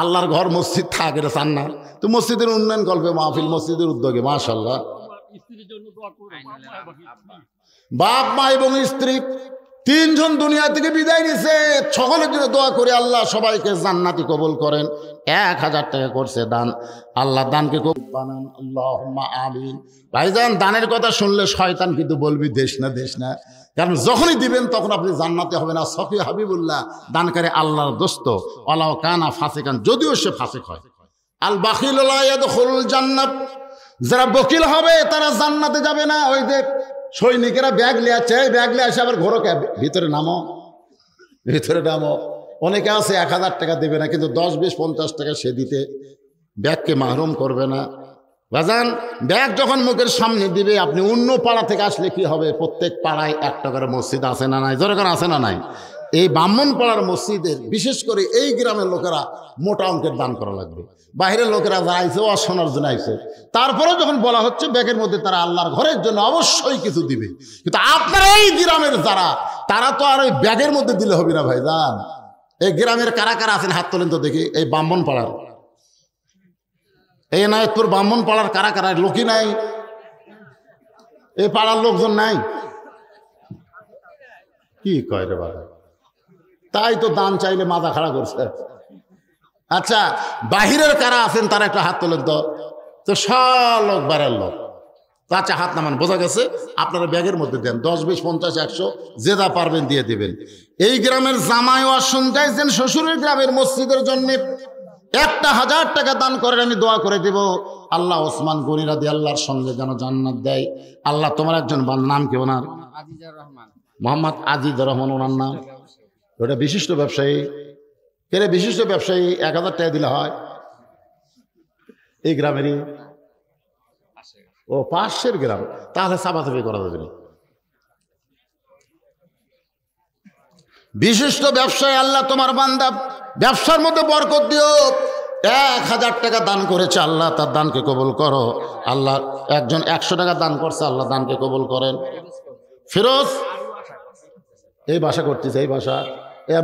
আল্লাহর ঘর মসজিদ থাকে চান না, তো মসজিদের উন্নয়ন গল্পে মাহফিল, মসজিদের উদ্যোগে মাশাআল্লাহ। বাপ মা এবং স্ত্রী 3 জন দুনিয়া থেকে বিদায় নিছে, সকলের জন্য দোয়া করে আল্লাহ সবাইকে জান্নাতি কবুল করেন। 1000 টাকা করছে দান, আল্লাহ দানকে কবুল বানান, আল্লাহুম্মা আমিন। ভাইজান, দানের কথা শুনলে শয়তান কিন্তু বলবি দেশ না দেশ না, কারণ যখনই দিবেন তখন আপনি জান্নাতে হবেন। আর সফি হাবিবুল্লাহ দানকারী আল্লাহর দোস্ত, ওয়ালাউ কানা ফাসিকান, যদিও সে ফাসিক হয়। আল বাখিল লা ইয়াদখুলুল জান্নাত, যারা বকিল হবে তারা জান্নাতে যাবে না। ওই যে সৈনিকেরা ব্যাগ নিয়ে আসছে, ব্যাগ নিয়ে আসে আবার ঘোরকে, ভিতরে নামো, ভিতরে নামো। অনেকে আছে 1000 টাকা দেবে না, কিন্তু 10, 20, 50 টাকা সে দিতে ব্যাগকে মাহরুম করবে না। বাজান, ব্যাগ যখন মুখের সামনে দিবে, আপনি অন্য পাড়া থেকে আসলে কি হবে? প্রত্যেক পাড়ায় 1টা করে মসজিদ আছে না নাই? জোরে করে আছে না নাই? এই ব্রাহ্মণ পাড়ার মসজিদের, বিশেষ করে এই গ্রামের লোকেরা মোটা অঙ্কের দান করা লাগবে। বাইরের লোকেরা যারা আইছে ও শোনার জন্য আইছে, তারপরেও যখন বলা হচ্ছে ব্যাগের মধ্যে, তারা আল্লাহর ঘরের জন্য অবশ্যই কিছু দিবে। কিন্তু আপনারা এই গ্রামের যারা, তারা তো আর ওই ব্যাগের মধ্যে দিলে হবে না ভাইজান। এই গ্রামের কারা কারা আছেন হাত তোলেন তো দেখি। এই ব্রাহ্মণ পাড়ার, এই এনায়েতপুর ব্রাহ্মণ পাড়ার কারা কারা? লোকই নাই, এই পাড়ার লোকজন নাই। কি কয় রে বাবা, তাই তো দান চাইলে মাথা খাড়া করছে। আচ্ছা, বাহিরের কারা আছেন তারা একটা হাত তোলেন তো। তো সব লোক বাইরের লোক। তো আচ্ছা, হাত নামান, বোঝা গেছে। আপনারা ব্যাগের মধ্যে দেন 10, 20, 50, 100 যে যা পারবেন দিয়ে দিবেন। এই গ্রামের জামাই ওয়াজ শুনতেছেন, শ্বশুরের গ্রামের মসজিদের জন্য 1000 টাকা দান করেন, আমি দোয়া করে দেব আল্লাহ ওসমান গনি রাদিয়াল্লাহর সঙ্গে যেন জান্নাত দেয়। আল্লাহ তোমার একজন নাম কি ওনার? মোহাম্মদ আজিজুর রহমান ওনার নাম। ওটা বিশিষ্ট ব্যবসায়ী। কেরে বিশিষ্ট ব্যবসায়ী 1000 টাকা দিলে হয়? এই গ্রামেরই? ও, পাশের গ্রাম, তাহলে চাপাচাপি করা যাবে না। বিশিষ্ট ব্যবসায়ী, আল্লাহ তোমার বান্দা ব্যবসার মধ্যে বরকত দিও। 1000 টাকা দান করেছে, আল্লাহ তার দানকে কবুল করো। আল্লাহ একজন 100 টাকা দান করছে, আল্লাহ দানকে কবুল করেন। ফিরোজ এই বাসা করতেছে, এই বাসা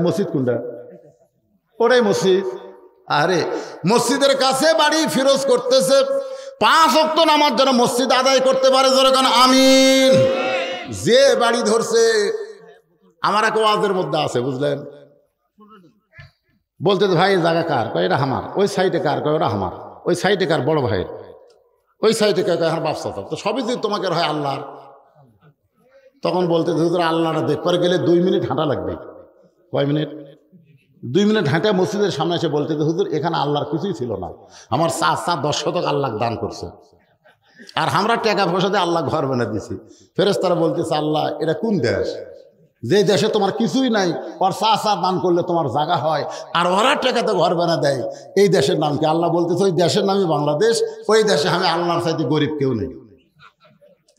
মসজিদ কোনটা? ওটাই মসজিদ। আরে মসজিদের কাছে বাড়ি, ফিরোজ করতেছে 5 ওয়াক্ত নামাজ যেন মসজিদ আদায় করতে পারে। জোরে কারণ আমিন। যে বাড়ি ধরছে, আমার এক ওয়াজের মধ্যে আছে, বুঝলেন? বলতে ভাই জায়গা কার? কয় এটা আমার। ওই সাইডে কার? কয় ওটা আমার। ওই সাইডে কার? বড় ভাইয়ের। ওই সাইডে কয় আমার বাপসা। তো সবই যদি তোমাকে হয় আল্লাহর। তখন বলতে হুজুর আল্লাহটা দেখবার গেলে 2 মিনিট হাঁটা লাগবে। কয় মিনিট? 2 মিনিট হাঁটা মসজিদের সামনে এসে বলতে হুজুর এখানে আল্লাহর কিছুই ছিল না, আমার 10 শতক আল্লাহ দান করছে, আর আমরা টাকা পয়সা দিয়ে আল্লাহ ঘর বানিয়ে দিছি। ফেরেশতারা বলতেছে আল্লাহ এটা কোন দেশ, যে দেশে তোমার কিছুই নাই, ওর দান করলে তোমার জায়গা হয়, আর ওরা টাকাতে ঘর বানা দেয়, এই দেশের নাম কি? আল্লাহ বলতেছে ওই দেশের নামই বাংলাদেশ। ওই দেশে আমি আল্লাহর চাইতে গরিব কেউ নেই।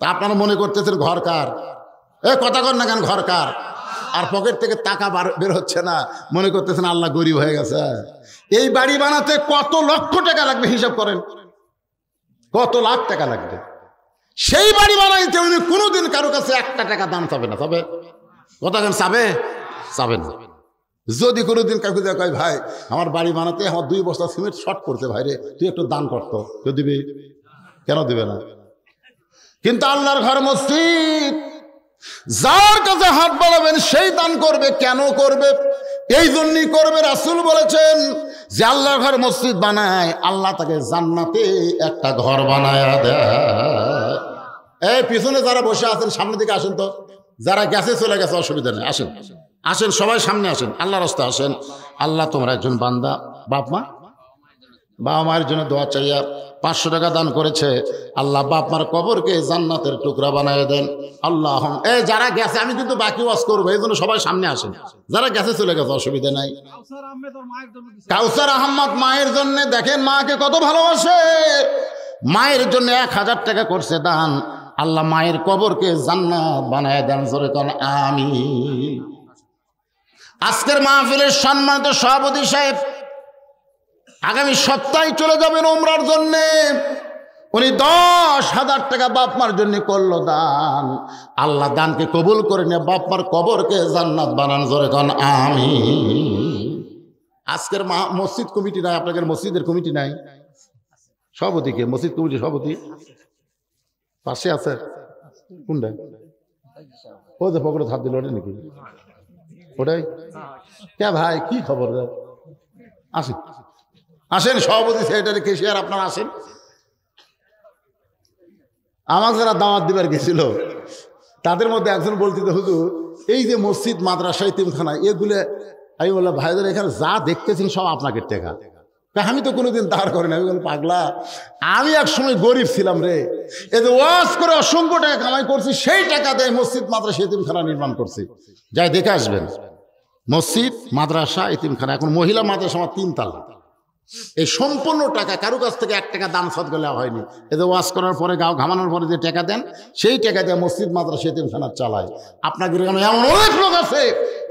তা আপনারা মনে করতেছেন ঘর কার? কথা কর না কেন, ঘর কার? আর পকেট থেকে টাকা বের হচ্ছে না, মনে করতেছেন আল্লাহ গরিব হয়ে গেছে। এই বাড়ি বানাতে কত লক্ষ টাকা লাগবে হিসাব করেন, কত লাখ টাকা লাগবে। সেই বাড়ি বানাইতে উনি কোনোদিন কারো কাছে 1 টাকা দাম চাবে না। তবে কথা কেন চাবে? চাবে না। যদি কোনোদিন কাউকে কয় ভাই আমার বাড়ি বানাতে আমার 2 বস্তা সিমেন্ট শর্ট করতে, ভাই রে তুই একটু দান করতো, কেউ দিবে? কেন দিবে না? কিন্তু আল্লাহর ঘর মসজিদ, যার কাছে হাত বাড়াবেন সেই দান করবে। কেন করবে? এই জন্যই করবে। রাসূল বলেছেন যে আল্লাহর ঘর মসজিদ বানায়, আল্লাহ তাকে জান্নাতে একটা ঘর বানায় দেয়। এই পিছনে যারা বসে আছেন সামনের দিকে আসেন তো, যারা গেছে চলে গেছে অসুবিধা নেই, আসেন আসেন সবাই সামনে আসেন, আল্লাহর রাস্তায় আসেন। আল্লাহ তোমরা একজন বান্দা বাবা মায়ের জন্য দোয়া চাইয়া 500 টাকা দান করেছে, আল্লাহ বাপ মার কবরকে জান্নাতের টুকরা বানায় দেন। আল্লাহ যারা গেছে, আমি কিন্তু বাকি ওয়াজ করবো, এই জন্য সবাই সামনে আসেন। যারা গেছে চলে গেছে অসুবিধা নাই। কাউসার আহমদ মায়ের জন্য, দেখেন মাকে কত ভালোবাসে, মায়ের জন্য 1000 টাকা করছে দান। আল্লাহ মায়ের কবরকে জান্নাত বানায় দেন। জোরে কোন আমিন। আজকের মাহফিলের সম্মানিত সভাপতি সাহেব আগামী সপ্তাহে চলে যাবেন উমরার জন্য। উনি 10,000 টাকা বাপ মার জন্য করলো দান। আল্লাহ দানকে কবুল করে নিয়ে বাপ মার কবরকে জান্নাত বানান। জোরে কোন আমিন। আজকের মসজিদ কমিটি নাই, আপনাদের মসজিদের কমিটি নাই? সভাপতিকে মসজিদ কমিটি সভাপতি পাশে আছে কোনটা? ও যে পকেটে হাত দিল ওটা নাকি? ওটাই কে ভাই, কি খবর? আসেন আসেন, সভাপতি সেক্রেটারি কেশিয়ার আপনারা আসেন। আমার যারা দাওয়াত দিবার গেছিল তাদের মধ্যে একজন বলতে, হুজুর এই যে মসজিদ, মাদ্রাসা, ইতিমখানা এগুলো, আমি বললাম ভাইদের এখানে যা দেখতেছেন সব আপনাকে টাকা। আমি তো কোনোদিন দাঁড় করি না। আমি বললাম পাগলা, আমি এক সময় গরিব ছিলাম রে, এই যে ওয়াজ করে অসংখ্য টাকা কামাই করছি, সেই টাকা দিয়ে মসজিদ মাদ্রাসা ইতিমখানা নির্মাণ করছি। যাই দেখে আসবেন, মসজিদ মাদ্রাসা ইতিমখানা। এখন মহিলা মাদ্রাসা আমার 3 তালা। এই সম্পূর্ণ টাকা কারো কাছ থেকে 1 টাকা দান সদকা নেওয়া হয়নি। এদের ওয়াজ করার পরে, গাও ঘামানোর পরে যে টাকা দেন, সেই টাকা দিয়ে মসজিদ মাদ্রাসা ইতিমখানা চালায়। আপনাদের এখানে এমন অনেক লোক আছে,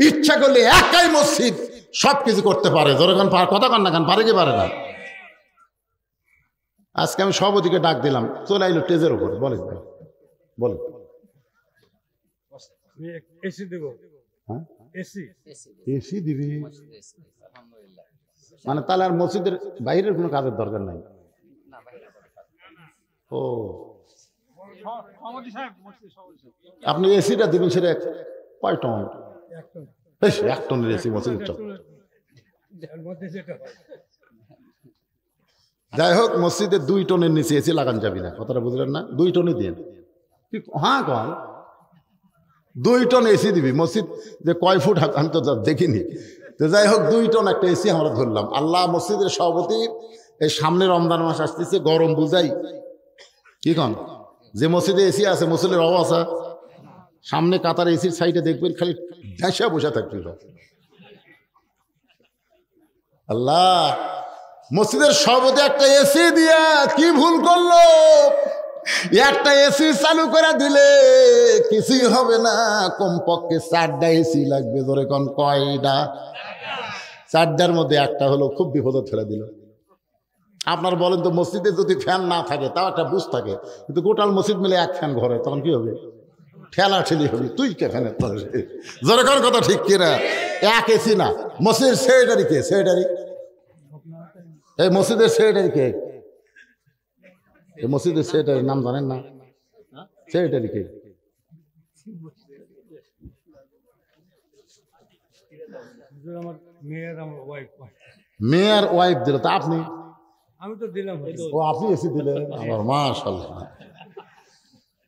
ইচ্ছা করলে একাই মসজিদ সবকিছু করতে পারে। যখন কথা কন না কেন, পারে কি পারে না? আজকে আমি সভাপতিকে ডাক দিলাম, চলে আইলো স্টেজের উপরে। বলেন বলেন, এসি দেব? হ্যাঁ এসি দিবি মানে? তাহলে আর মসজিদের বাইরের কোনো কাজের দরকার নাই। ও আপনি এসিটা দিবেন, সেটা কয় টন? 1 টনের এসি মসজিদের চল। যাই হোক, মসজিদে 2 টনের নিচে এসি লাগান যাবি না, কথাটা বুঝলেন না? 2 টনই দিন। হ্যাঁ কন 2 টন এসি দিবি মসজিদ যে কয় ফুট, আমি তো দেখিনি। তো যাই হোক 2 টন একটা এসি আমরা ধরলাম। আল্লাহ মসজিদের সভাপতি এই সামনে রমজান মাস আসতেছে, গরম বুঝাই কি কন, যে মসজিদে এসি আছে মসজিদের অবস্থা সামনে কাতার এসির সাইডে দেখবেন খালি ঢেঁসা বসে থাকবে। আল্লাহ মসজিদের সভাপতি একটা এসি দিয়া কি ভুল করলো? একটা এসি চালু করে দিলে কিছুই হবে না, কমপক্ষে 4টা এসি লাগবে। ধরে কোন কয়টা? 4টার মধ্যে একটা হলো খুব বিপদে ফেলে দিল। আপনার বলেন তো, মসজিদে যদি ফ্যান না থাকে তাও একটা বুঝ থাকে, কিন্তু গোটাল মসজিদ মিলে 1 ফ্যান ঘরে, তখন কি হবে? ঠেলা ঠেলি হবে। তুই কে ফ্যানের তলে? জোরে কোন কথা ঠিক কিনা? 1 এসি না, মসজিদের সেক্রেটারি কে? সেক্রেটারি এই মসজিদের সেক্রেটারি কে? এই মসজিদের সেক্রেটারির নাম জানেন না? সেক্রেটারি কে? মেয়ের ওয়াইফ দিল। তা আপনি? আমি তো দিলাম। ও আপনি এসি দিলেন? আমার মাশাআল্লাহ।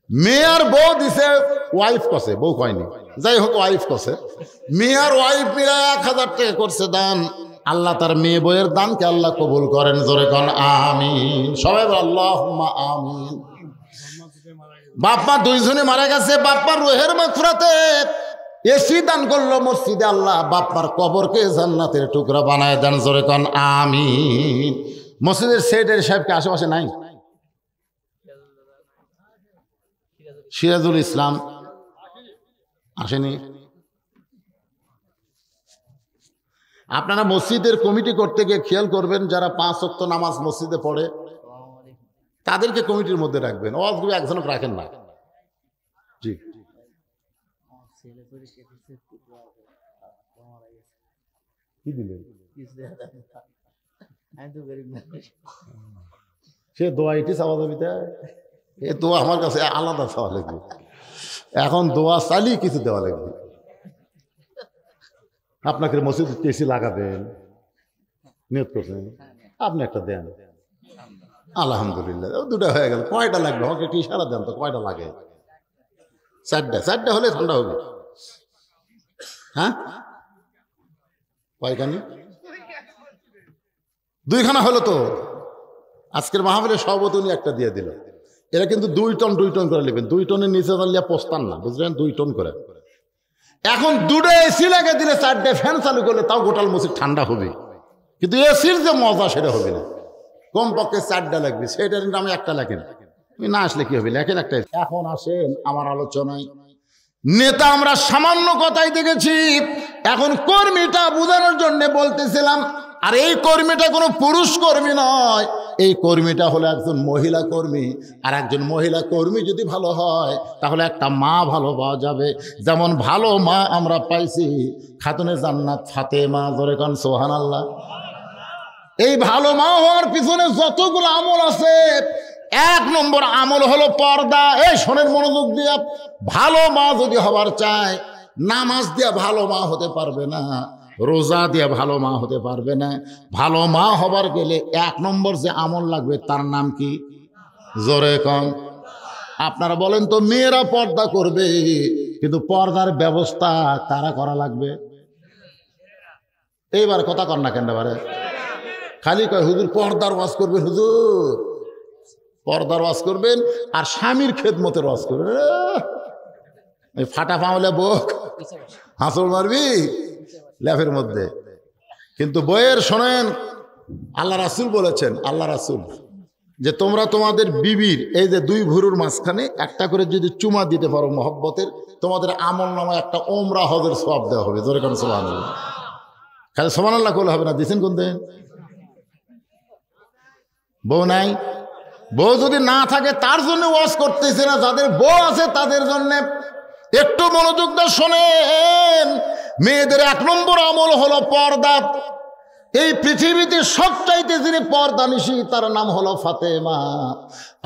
মেয়ের বউ দিছে, ওয়াইফ কছে, বউ কয়নি। যাই হোক ওয়াইফ কছে। মেয়ের ওয়াইফ মিলা 1000 টাকা করছে দান। আল্লাহ তার মেয়ে বইয়ের দানকে আল্লাহ কবুল করেন। জোরে কোন আমিন। সবাই আল্লাহুম্মা আমিন। বাপমা 2 জনে মারা গেছে, বাপমার রুহের মাগফিরাতে এসি দান করলো মসজিদে। আল্লাহ বাপমার কবরকে জান্নাতের টুকরা বানায় দেন। জোরে কোন আমিন। মসজিদের সেক্রেটারি সাহেবকে আশেপাশে নাই? সিরাজুল ইসলাম আসেনি? আপনারা মসজিদের কমিটি করতে গিয়ে খেয়াল করবেন, যারা 5 ওয়াক্ত নামাজ মসজিদে পড়ে তাদেরকে কমিটির মধ্যে রাখবেন। ওয়াজগুলো একজনকে রাখেন না। জি কি দিলেন? সে দোয়া এটি চাওয়া যাবি? এ দোয়া আমার কাছে আলাদা চাওয়া লাগবে। এখন দোয়া চালিয়ে কিছু দেওয়া লাগবে। আপনাকে মসজিদ এসি লাগাবেন নিয়ত করছেন, আপনি একটা দেন। আলহামদুলিল্লাহ 2টা হয়ে গেল। কয়টা লাগবে আমাকে একটু ইশারা দেন তো, কয়টা লাগে? 4টা হলে ঠান্ডা হবে। হ্যাঁ কয়খানি? 2খানা হলো তো। আজকের মাহফিলের সভাপতি উনি একটা দিয়ে দিল। এরা কিন্তু 2 টন করে নেবেন। 2 টনের নিচে চালিয়ে পোস্তান না, বুঝলেন? 2 টন করে। এখন 2টা এসি লাগিয়ে দিলে, 4টে ফ্যান চালু করলে তাও গোটাল মসজিদ ঠান্ডা হবে, কিন্তু এসির যে মজা সেটা হবে না। কমপক্ষে 4টা লাগবে। সেটার নামে একটা লেখেন। তুমি না আসলে কি হবে? লেখেন একটা। এখন আসেন আমার আলোচনায়। নেতা আমরা সামান্য কথাই দেখেছি, এখন কর্মীটা বোঝানোর জন্য বলতেছিলাম। আর এই কর্মীটা কোনো পুরুষ কর্মী নয়, এই কর্মীটা হলো একজন মহিলা কর্মী। আর একজন মহিলা কর্মী যদি ভালো হয় তাহলে একটা মা ভালো পাওয়া যাবে। যেমন ভালো মা আমরা পাইছি খাতুনে জান্নাত ফাতেমা। জোরে কান সুবহানাল্লাহ। এই ভালো মা হওয়ার পিছনে যতগুলো আমল আছে, 1 নম্বর আমল হলো পর্দা। এই শোনেন মনোযোগ দিয়ে, ভালো মা যদি হবার চায়, নামাজ দিয়ে ভালো মা হতে পারবে না, রোজা দিয়ে ভালো মা হতে পারবে না। ভালো মা হবার গেলে 1 নম্বর যে আমল লাগবে তার নাম কি? জোরে কম। আপনারা বলেন তো, মেয়েরা পর্দা করবে, কিন্তু পর্দার ব্যবস্থা কারা করা লাগবে? এইবার কথা কর না কেন বারে? খালি কয় হুজুর পর্দার ওয়াজ করবেন, হুজুর পর্দার ওয়াজ করবেন আর স্বামীর খেদমতের ওয়াজ করবেন। ওই ফাটা পাওলে বোক হাসল মারবি ল্যাফের মধ্যে। কিন্তু বইয়ের শোনেন, আল্লাহ রাসূল বলেছেন, আল্লাহ রাসূল যে তোমরা তোমাদের বিবির এই যে 2 ভুরুর মাঝখানে একটা করে যদি চুমা দিতে পারো মহব্বতের, তোমাদের আমল নামায় একটা ওমরা হজের সওয়াব দেওয়া হবে। জোরে কারণ সুবহানাল্লাহ। খালি সুবহানাল্লাহ করলে হবে না। দিছেন কোন দিন? বউ নাই? বউ যদি না থাকে তার জন্য ওয়াজ করতেছে না, যাদের বউ আছে তাদের জন্য। একটু মনোযোগ দিয়ে শোনেন, মেয়েদের 1 নম্বর আমল হলো পর্দা। এই পৃথিবীতে সবচাইতে যিনি পর্দানিশী তার নাম হলো ফাতেমা।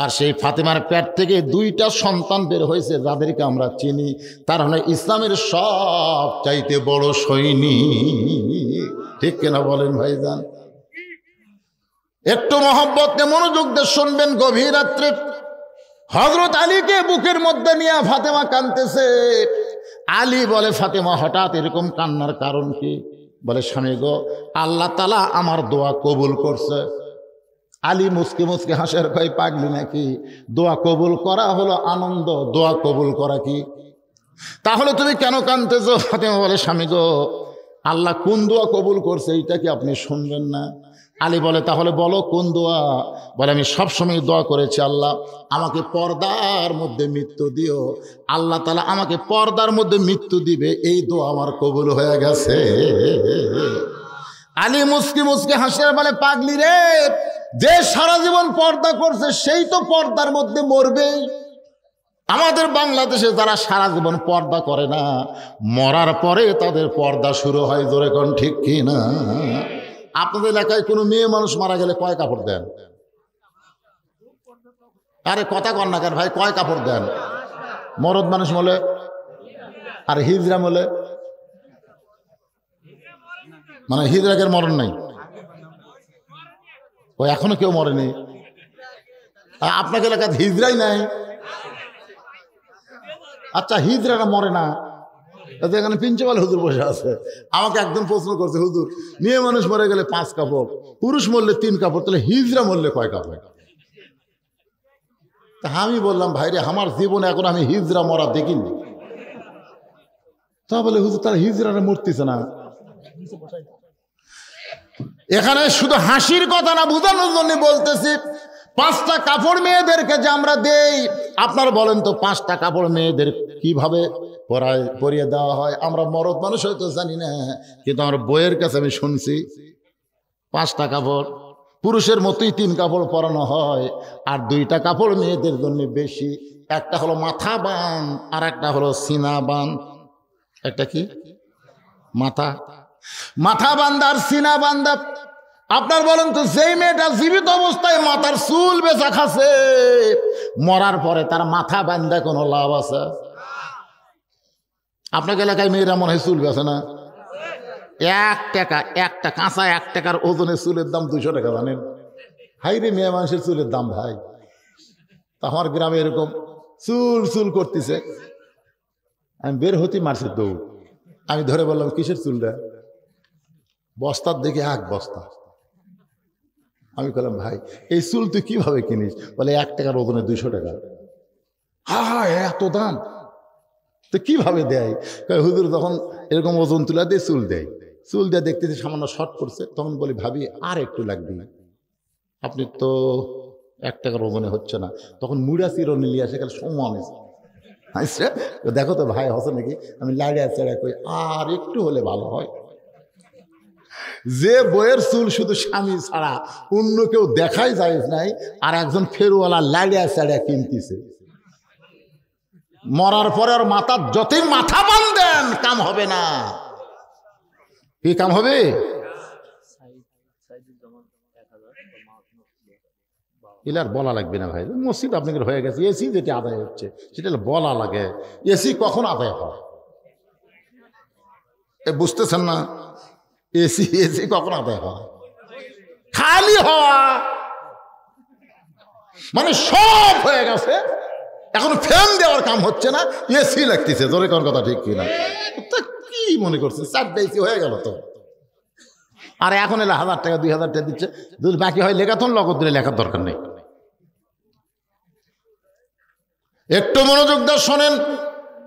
আর সেই ফাতেমার পেট থেকে 2টা সন্তান বের হয়েছে যাদেরকে আমরা চিনি, তার হলো ইসলামের সবচাইতে বড় সৈনিক। ঠিক কিনা বলেন ভাইজান? একটু মহব্বত নিয়ে মনোযোগ দিয়ে শুনবেন। গভীর রাত্রে হযরত আলীকে বুকের মধ্যে নিয়ে ফাতেমা কাঁদতেছে। আলী বলে, ফাতেমা হঠাৎ এরকম কান্নার কারণ কি? বলে, স্বামী গো, আল্লাহ তাআলা আমার দোয়া কবুল করছে। আলী মুসকে মুসকে হাসের, কয় পাগলি নাকি? দোয়া কবুল করা হলো আনন্দ, দোয়া কবুল করা কি? তাহলে তুমি কেন কাঁদতেছো? ফাতেমা বলে, স্বামী গো, আল্লাহ কোন দোয়া কবুল করছে এইটা কি আপনি শুনবেন না? আলী বলে, তাহলে বলো কোন দোয়া? বলে, আমি সবসময় দোয়া করেছি, আল্লাহ আমাকে পর্দার মধ্যে মৃত্যু দিও। আল্লাহ তাআলা আমাকে পর্দার মধ্যে মৃত্যু দিবে, এই দোয়া আমার কবুল হয়ে গেছে। আলী মুসকি মুসকি হাসে, বলে, পাগলি রে, যে সারা জীবন পর্দা করছে সেই তো পর্দার মধ্যে মরবেই। আমাদের বাংলাদেশে যারা সারা জীবন পর্দা করে না, মরার পরে তাদের পর্দা শুরু হয়। জোরে কোন ঠিক কি না? আপনাদের এলাকায় কোনো মেয়ে মানুষ মারা গেলে কয় কাপড় দেন? আরে কথা কন না কেন ভাই, কয় কাপড় দেন? মরদ মানুষ মলে আর হিজড়া মলে, মানে হিজড়াকের মরণ নাই, ওই এখনো কেউ মরেনি। আপনাকে এলাকায় হিজড়াই নাই? আচ্ছা, হিজড়ারা মরে না? এখানে প্রিন্সিপাল হুজুর বসে আছে, আমাকে একদম প্রশ্ন করছে, হুজুর মেয়ে মানুষ মরে গেলে 5 কাপড়, পুরুষ মরলে 3 কাপড়, তাহলে হিজড়া মরলে কয় কাপড়? তা আমি বললাম, ভাইরে আমার জীবনে এখন আমি হিজড়া মরা দেখিনি। তা বলে, হুজুর তার হিজড়ারা মরতেছে না। এখানে শুধু হাসির কথা না, বোঝানোর জন্য বলতেছি। 5টা কাপড় মেয়েদেরকে যে আমরা দেই, আপনারা বলেন তো 5টা কাপড় মেয়েদের কিভাবে পরিয়ে দেওয়া হয়? আমরা মরদ মানুষ হয়তো জানি না, কিন্তু আমার বইয়ের কাছে আমি শুনছি 5টা কাপড়। পুরুষের মতোই 3 কাপড় পরানো হয়, আর 2টা কাপড় মেয়েদের জন্য বেশি। একটা হলো মাথা বান, আর একটা হলো সিনা বান। একটা কি? মাথা বান্দা আর সিনা বান্দা। আপনার বলেন তো, যেই মেয়েটা জীবিত অবস্থায় মাথার চুল বেচা খাচ্ছে, মরার পরে তার মাথা বান্দা কোনো লাভ আছে? আপনাকে এলাকায় মেয়েরা মনে হয় চুল বেছে না? 1 টাকা, একটা কাঁচা 1 টাকার ওজনের চুলের দাম 200 টাকা, জানেন? হাই রে, মেয়ে মানুষের চুলের দাম ভাই। আমার গ্রামে এরকম চুল করতেছে, আমি বের হতে মারছি দৌড়। আমি ধরে বললাম, কিসের চুলটা? বস্তার দেখে 1 বস্তা। আমি বললাম, ভাই এই চুল তুই কিভাবে কিনিস? বলে, 1 টাকার ওজনে 200 টাকা। হ্যাঁ, এত দাম তো কিভাবে দেয়? হুজুর যখন এরকম ওজন তুলা দিয়ে চুল দেয়, চুল দিয়ে দেখতেছি সামান্য শর্ট করছে, তখন বলি, ভাবি আর একটু লাগবে না, আপনি তো 1 টাকার ওজনে হচ্ছে না। তখন মুড়া চিরনি নিয়ে আসে, সমান আচ্ছা দেখো তো ভাই হসে নাকি? আমি লাড়িয়া চেড়া কই, আর একটু হলে ভালো হয়। যে বইয়ের চুল শুধু স্বামী ছাড়া অন্য কেউ দেখাই যায় নাই, আর একজন ফেরুওয়ালা লাড়িয়া চেড়া কিনতেছে। মরার পরে আর মাথা যতই মাথা বাঁধেন কাম হবে না। কি কাম হবে? এলার বলা লাগবে না ভাই, মসজিদ আপনাদের হয়ে গেছে। এসি যেটা আদায় হচ্ছে সেটা বলা লাগে। এসি কখন আদায় হয় বুঝতেছেন না? এসি কখন আদায় হয়? খালি হওয়া মানে সব হয়ে গেছে, এখন ফ্যান দেওয়ার কাম হচ্ছে না, এসি লাগতেছে। জোরে কোন কথা ঠিক কিনা? কি মনে করছে 4টা এসি হয়ে গেল তো। আর এখন এলে 1000 টাকা 2000 টাকা দিচ্ছে, যদি বাকি হয় লেখাতন লগত দিলে লেখার দরকার নেই। একটু মনোযোগ দিয়ে শোনেন।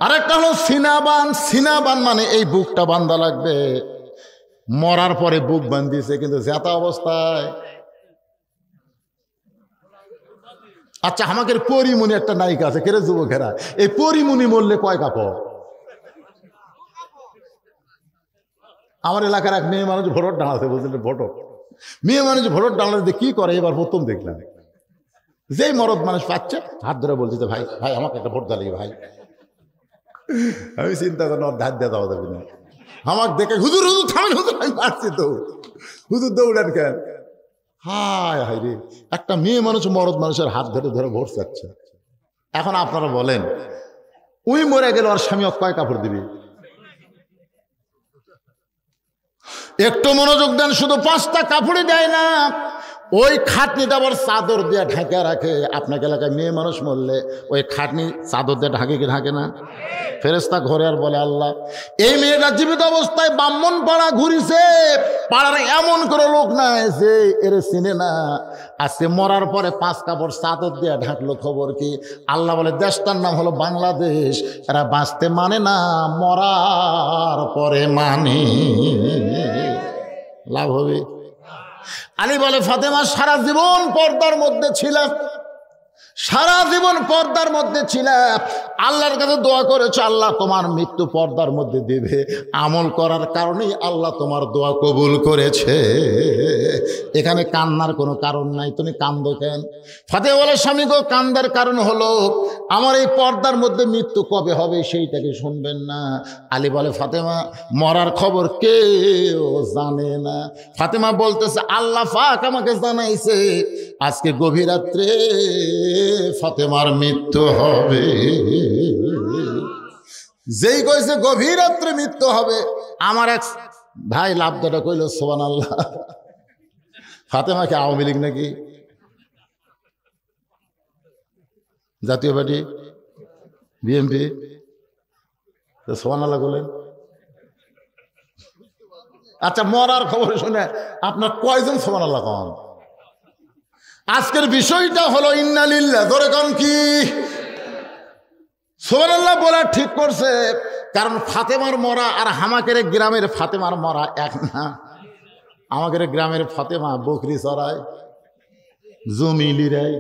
আরেকটা হলো সিনাবান। সিনাবান মানে এই বুকটা বান্ধা লাগবে। মরার পরে বুক বান্ধিছে, কিন্তু জেতা অবস্থায়। আচ্ছা, আমাদের পরিমণি একটা নায়িকা আছে, কেরে যুবকেরা, এই পরিমণি মরলে কয় কাপড়? আমার এলাকার এক মেয়ে মানুষ ভোটর ডালাতে, বুঝলেন? ভোটর মেয়ে মানুষ ভোটর ডালাতে কি করে এবার প্রথম দেখলাম। যেই মরদ মানুষ পাচ্ছে হাত ধরে বলছে, ভাই ভাই আমাকে একটা ভোট দাঁড়িয়ে ভাই। আমি চিন্তা করেন, ওর ধার দিয়ে দেওয়া যাবে না। আমাকে দেখে হুজুর হুজুর থামেন, হুজুর আমি মারছি তো, হুজুর দৌড়ান কেন? হায় হায় রে, একটা মেয়ে মানুষ মরদ মানুষের হাত ধরে ধরে ভোট যাচ্ছে। এখন আপনারা বলেন, ওই মরে গেলে ওর স্বামী কয় কাপড় দিবি? একটু মনোযোগ দেন, শুধু 5টা কাপড়ই দেয় না, ওই খাটনিটা আবার চাদর দিয়ে ঢাকা রাখে। আপনাকে এলাকায় মেয়ে মানুষ মরলে ওই খাটনি চাদর দিয়ে ঢাকে কি ঢাকে না? ফেরেশতা ঘরে আর বলে, আল্লাহ এই মেয়েটা জীবিত অবস্থায় ব্রাহ্মণ পাড়া ঘুরিছে, পাড়ার এমন কোনো লোক নাই যে এর চিনে না, আজকে মরার পরে 5 কাপড় চাদর দিয়ে ঢাকলো, খবর কি? আল্লাহ বলে, দেশটার নাম হলো বাংলাদেশ, এরা বাঁচতে মানে না, মরার পরে মানে। লাভ হবে? আলী বলে, ফাতেমা সারা জীবন পর্দার মধ্যে ছিলাম, সারা জীবন পর্দার মধ্যে ছিলাম, আল্লাহর কাছে দোয়া করেছে, আল্লাহ তোমার মৃত্যু পর্দার মধ্যে দেবে, আমল করার কারণেই আল্লাহ তোমার দোয়া কবুল করেছে, এখানে কান্নার কোনো কারণ নাই, তুমি কান্দো কেন? ফাতেমা বলে, স্বামী গো, কান্দার কারণ হলো আমার এই পর্দার মধ্যে মৃত্যু কবে হবে সেইটাকে শুনবেন না। আলী বলে, ফাতেমা মরার খবর কেউ জানে না। ফাতেমা বলতেছে, আল্লাহ পাক আমাকে জানাইছে আজকে গভীর রাত্রে ফাতেমার মৃত্যু হবে। যেই কইছে গভীর রাত্রে মৃত্যু হবে, আমার এক ভাই লাভদাটা কইল সুবহানাল্লাহ। ফাতেমা কি আওয়ামী লীগ নাকি? জাতীয় পার্টি, বিএনপি? সুবহানাল্লাহ বলেন। আচ্ছা, মরার খবর শুনে আপনার কয়জন সুবহানাল্লাহ কন? আজকের বিষয়টা হলো ইন্না লিল্লাহ, ধরে কন কি সুবহানাল্লাহ বলা ঠিক করছে, কারণ ফাতেমার মরা আর হামাকের গ্রামের ফাতেমার মরা এক না। আমাদের গ্রামের ফাতেমা বকরি চড়ায়, জমি লিরায়,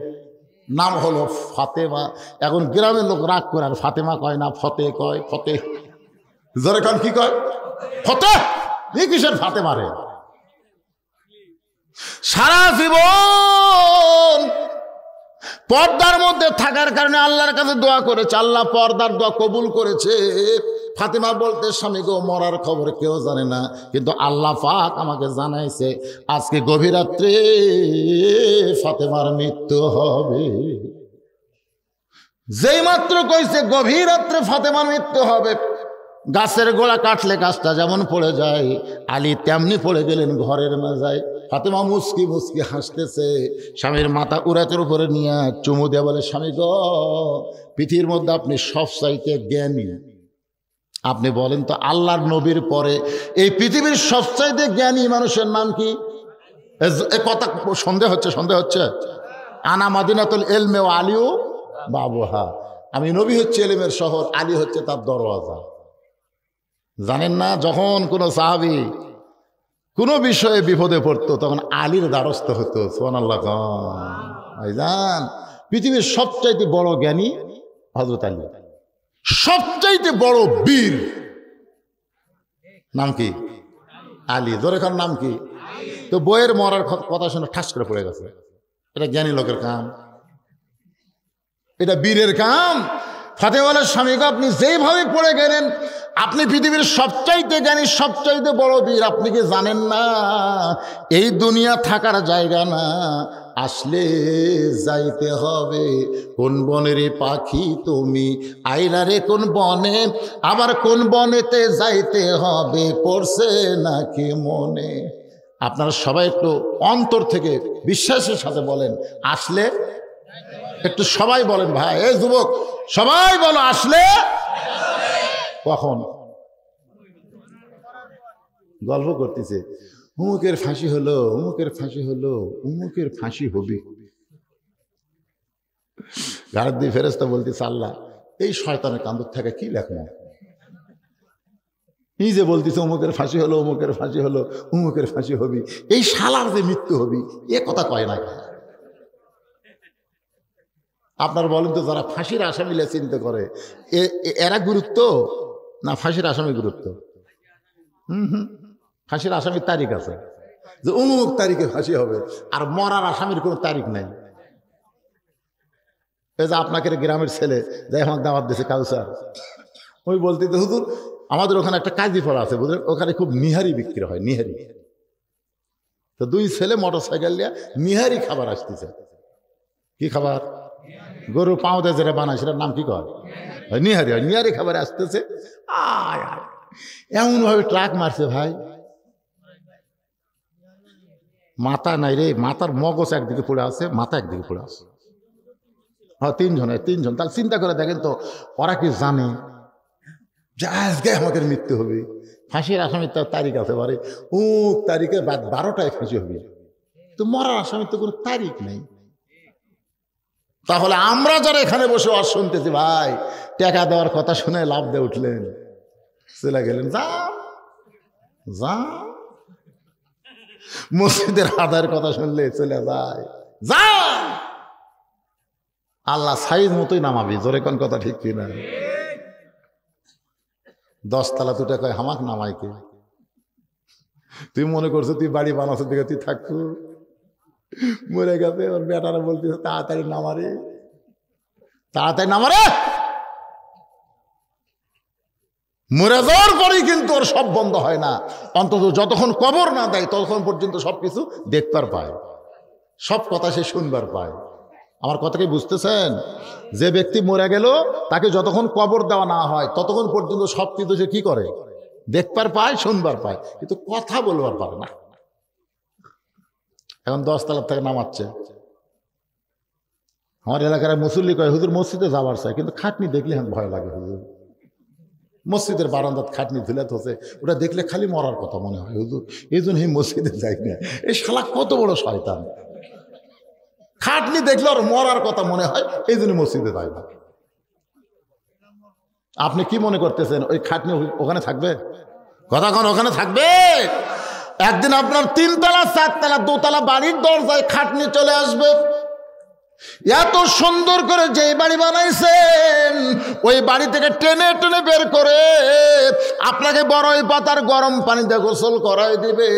নাম হলো ফাতেমা। এখন গ্রামের লোক রাগ করে আর ফাতেমা কয় না, ফতে কয়। ফতে জোরে কন কি কয়? ফতে। এই কিসের ফাতেমা রে? সারা জীবন পর্দার মধ্যে থাকার কারণে আল্লাহর কাছে দোয়া করেছে, আল্লাহ পর্দার দোয়া কবুল করেছে। ফাতেমা বলতে, স্বামী গো মরার খবর কেউ জানে না, কিন্তু আল্লাহ পাক আমাকে জানাইছে আজকে গভীর রাত্রে ফাতেমার মৃত্যু হবে। যেই মাত্র কইছে গভীর রাত্রে ফাতেমার মৃত্যু হবে, গাছের গোড়া কাটলে গাছটা যেমন পড়ে যায়, আলী তেমনি পড়ে গেলেন ঘরের মাজায়। ফাতেমা মুস্কি মুস্কি হাসতেছে, স্বামীর মাথা উরাতের উপরে নিয়ে চুমু দিয়ে বলে, স্বামী গো পৃথিবীর মধ্যে আপনি সবচাইতে জ্ঞানী, আপনি বলেন তো আল্লাহর নবীর পরে এই পৃথিবীর সবচাইতে জ্ঞানী মানুষের নাম কি? এ কথা সন্দেহ হচ্ছে, সন্দেহ হচ্ছে। আনা মাদিনাতুল ইলমি ওয়া আলিউ বাবুহা, আমি নবী হচ্ছে ইলমের শহর, আলী হচ্ছে তার দরওয়াজা। জানেন না, যখন কোনো সাহাবী কোনো বিষয়ে বিপদে পড়তো তখন আলীর দ্বারস্থ হতো। সুবহানাল্লাহ। ভাইজান, পৃথিবীর সবচাইতে বড় জ্ঞানী হযরত আলী, সবচাইতে বড় বীর নাম কি? আলী। জোরে খান নাম কি? তো বইয়ের মরার কথা শুনে ঠাস করে পড়ে গেছে, এটা জ্ঞানী লোকের কাম, এটা বীরের কাম। ফাতেমার স্বামীকে আপনি যেইভাবে পড়ে গেলেন, আপনি পৃথিবীর সবচাইতে জ্ঞানী, সবচাইতে বড় বীর, আপনি কি জানেন না এই দুনিয়া থাকার জায়গা না, আসলে যাইতে হবে। কোন বনের পাখি তুমি, আইলা রে কোন বনে, আবার কোন বনেতে যাইতে হবে, পড়ছে নাকি মনে? আপনারা সবাই একটু অন্তর থেকে বিশ্বাসের সাথে বলেন, আসলে। একটু সবাই বলেন ভাই, এই যুবক সবাই বলো, আসলে কখন? গল্প করতেছে, উমুকের ফাঁসি হলো, উমুকের ফাঁসি হলো, উমুকের ফাঁসি হবে। ঘাড় দিয়ে ফেরেশতা বলতেছে, আল্লাহ এই শয়তানের কান্দর থেকে কি লেখনা? এই যে বলতেছে উমুকের ফাঁসি হলো, উমুকের ফাঁসি হলো, উমুকের ফাঁসি হবি, এই শালার যে মৃত্যু হবি এ কথা কয় না। আপনার বলেন তো, যারা ফাঁসির আসামিলে চিন্তা করে এরা গুরুত্ব না ফাঁসির আসামি গুরুত্ব? ফাঁসির আসামির তারিখ আছে যে অমুক তারিখে ফাঁসি হবে, আর মরার আসামির কোনো তারিখ নাই। এই যে আপনাকে গ্রামের ছেলে যাই আমার দাওয়াত দিয়েছে কাউসার, ওই বলতে হুজুর আমাদের ওখানে একটা কাজী পাড়া আছে বুঝলেন, ওখানে খুব নিহারি বিক্রি হয়, নিহারি। তো দুই ছেলে মোটর সাইকেল নিয়ে নিহারি খাবার আসতেছে। কি খাবার? গরু পাউতে যেটা বানায় সেটার নাম কি কয়? নিহারি। হয় নিহারি খাবার আসতেছে। আয় আয় এমন ভাবে ট্রাক মারছে ভাই, মাথা নাই রে, মাথার মগজ একদিকে পড়ে আছে, মাথা একদিকে পড়ে আছে। হ্যাঁ তিনজন। তাহলে চিন্তা করে দেখেন তো, ওরা কি জানে যে আজকে আমাদের মৃত্যু হবে? ফাঁসির আসামির তার তারিখ আছে, বারে ও তারিখে বাদ 12টায় ফাঁসি হবে, তো মরার আসামির তো কোনো তারিখ নেই। তাহলে আমরা যারা এখানে বসে ওয়াজ শুনতেছি ভাই, টাকা দেওয়ার কথা শুনে লাভ দিয়ে উঠলেন, চলে গেলেন, যা মসজিদের আদায়ের কথা শুনলে চলে যায়, যা আল্লাহ সাইজ মতোই নামাবি। জোরে কোন কথা ঠিক কিনা? 10 তলা দুটা কয় হামাক নামাই কে? তুই মনে করছো তুই বাড়ি বানাচ্ছ দিকে তুই থাকবো, মরে গেছে। ওর বেটারা বলতেছে তাড়াতাড়ি নামারে, তাড়াতাড়ি নামারে। মরে যাওয়ার পরেই কিন্তু ওর সব বন্ধ হয় না, অন্তত যতক্ষণ কবর না দেয় ততক্ষণ পর্যন্ত সবকিছু দেখবার পায়, সব কথা সে শুনবার পায়। আমার কথা কি বুঝতেছেন? যে ব্যক্তি মরে গেল তাকে যতক্ষণ কবর দেওয়া না হয় ততক্ষণ পর্যন্ত সব কিছু সে কি করে? দেখবার পায়, শুনবার পায়, কিন্তু কথা বলবার পারে না। এখন 10 তলার থেকে নামাচ্ছে। আমার এলাকার মুসল্লি কয় হুজুর মসজিদে যাবার চাই, কিন্তু খাটনি দেখলে ভয় লাগে হুজুর। মসজিদের বারান্দাত খাটনি ঝুলে থসে, ওটা দেখলে খালি মরার কথা মনে হয় হুজুর, এই জন্য এই মসজিদে যাই না। এই শালা কত বড় শয়তান, খাটনি দেখলে ওর মরার কথা মনে হয়, এই জন্য মসজিদে যায় না। আপনি কি মনে করতেছেন ওই খাটনি ওখানে থাকবে? কথা কোন ওখানে থাকবে? একদিন আপনার 3 তলা 4 তলা 2 তলা বাড়ির দরজায় খাটনি চলে আসবে। এত সুন্দর করে যে বাড়ি বানাইছেন ওই বাড়ি থেকে টেনে টেনে বের করে আপনাকে বড়ই পাতার গরম পানিতে গোসল করাই দিবে,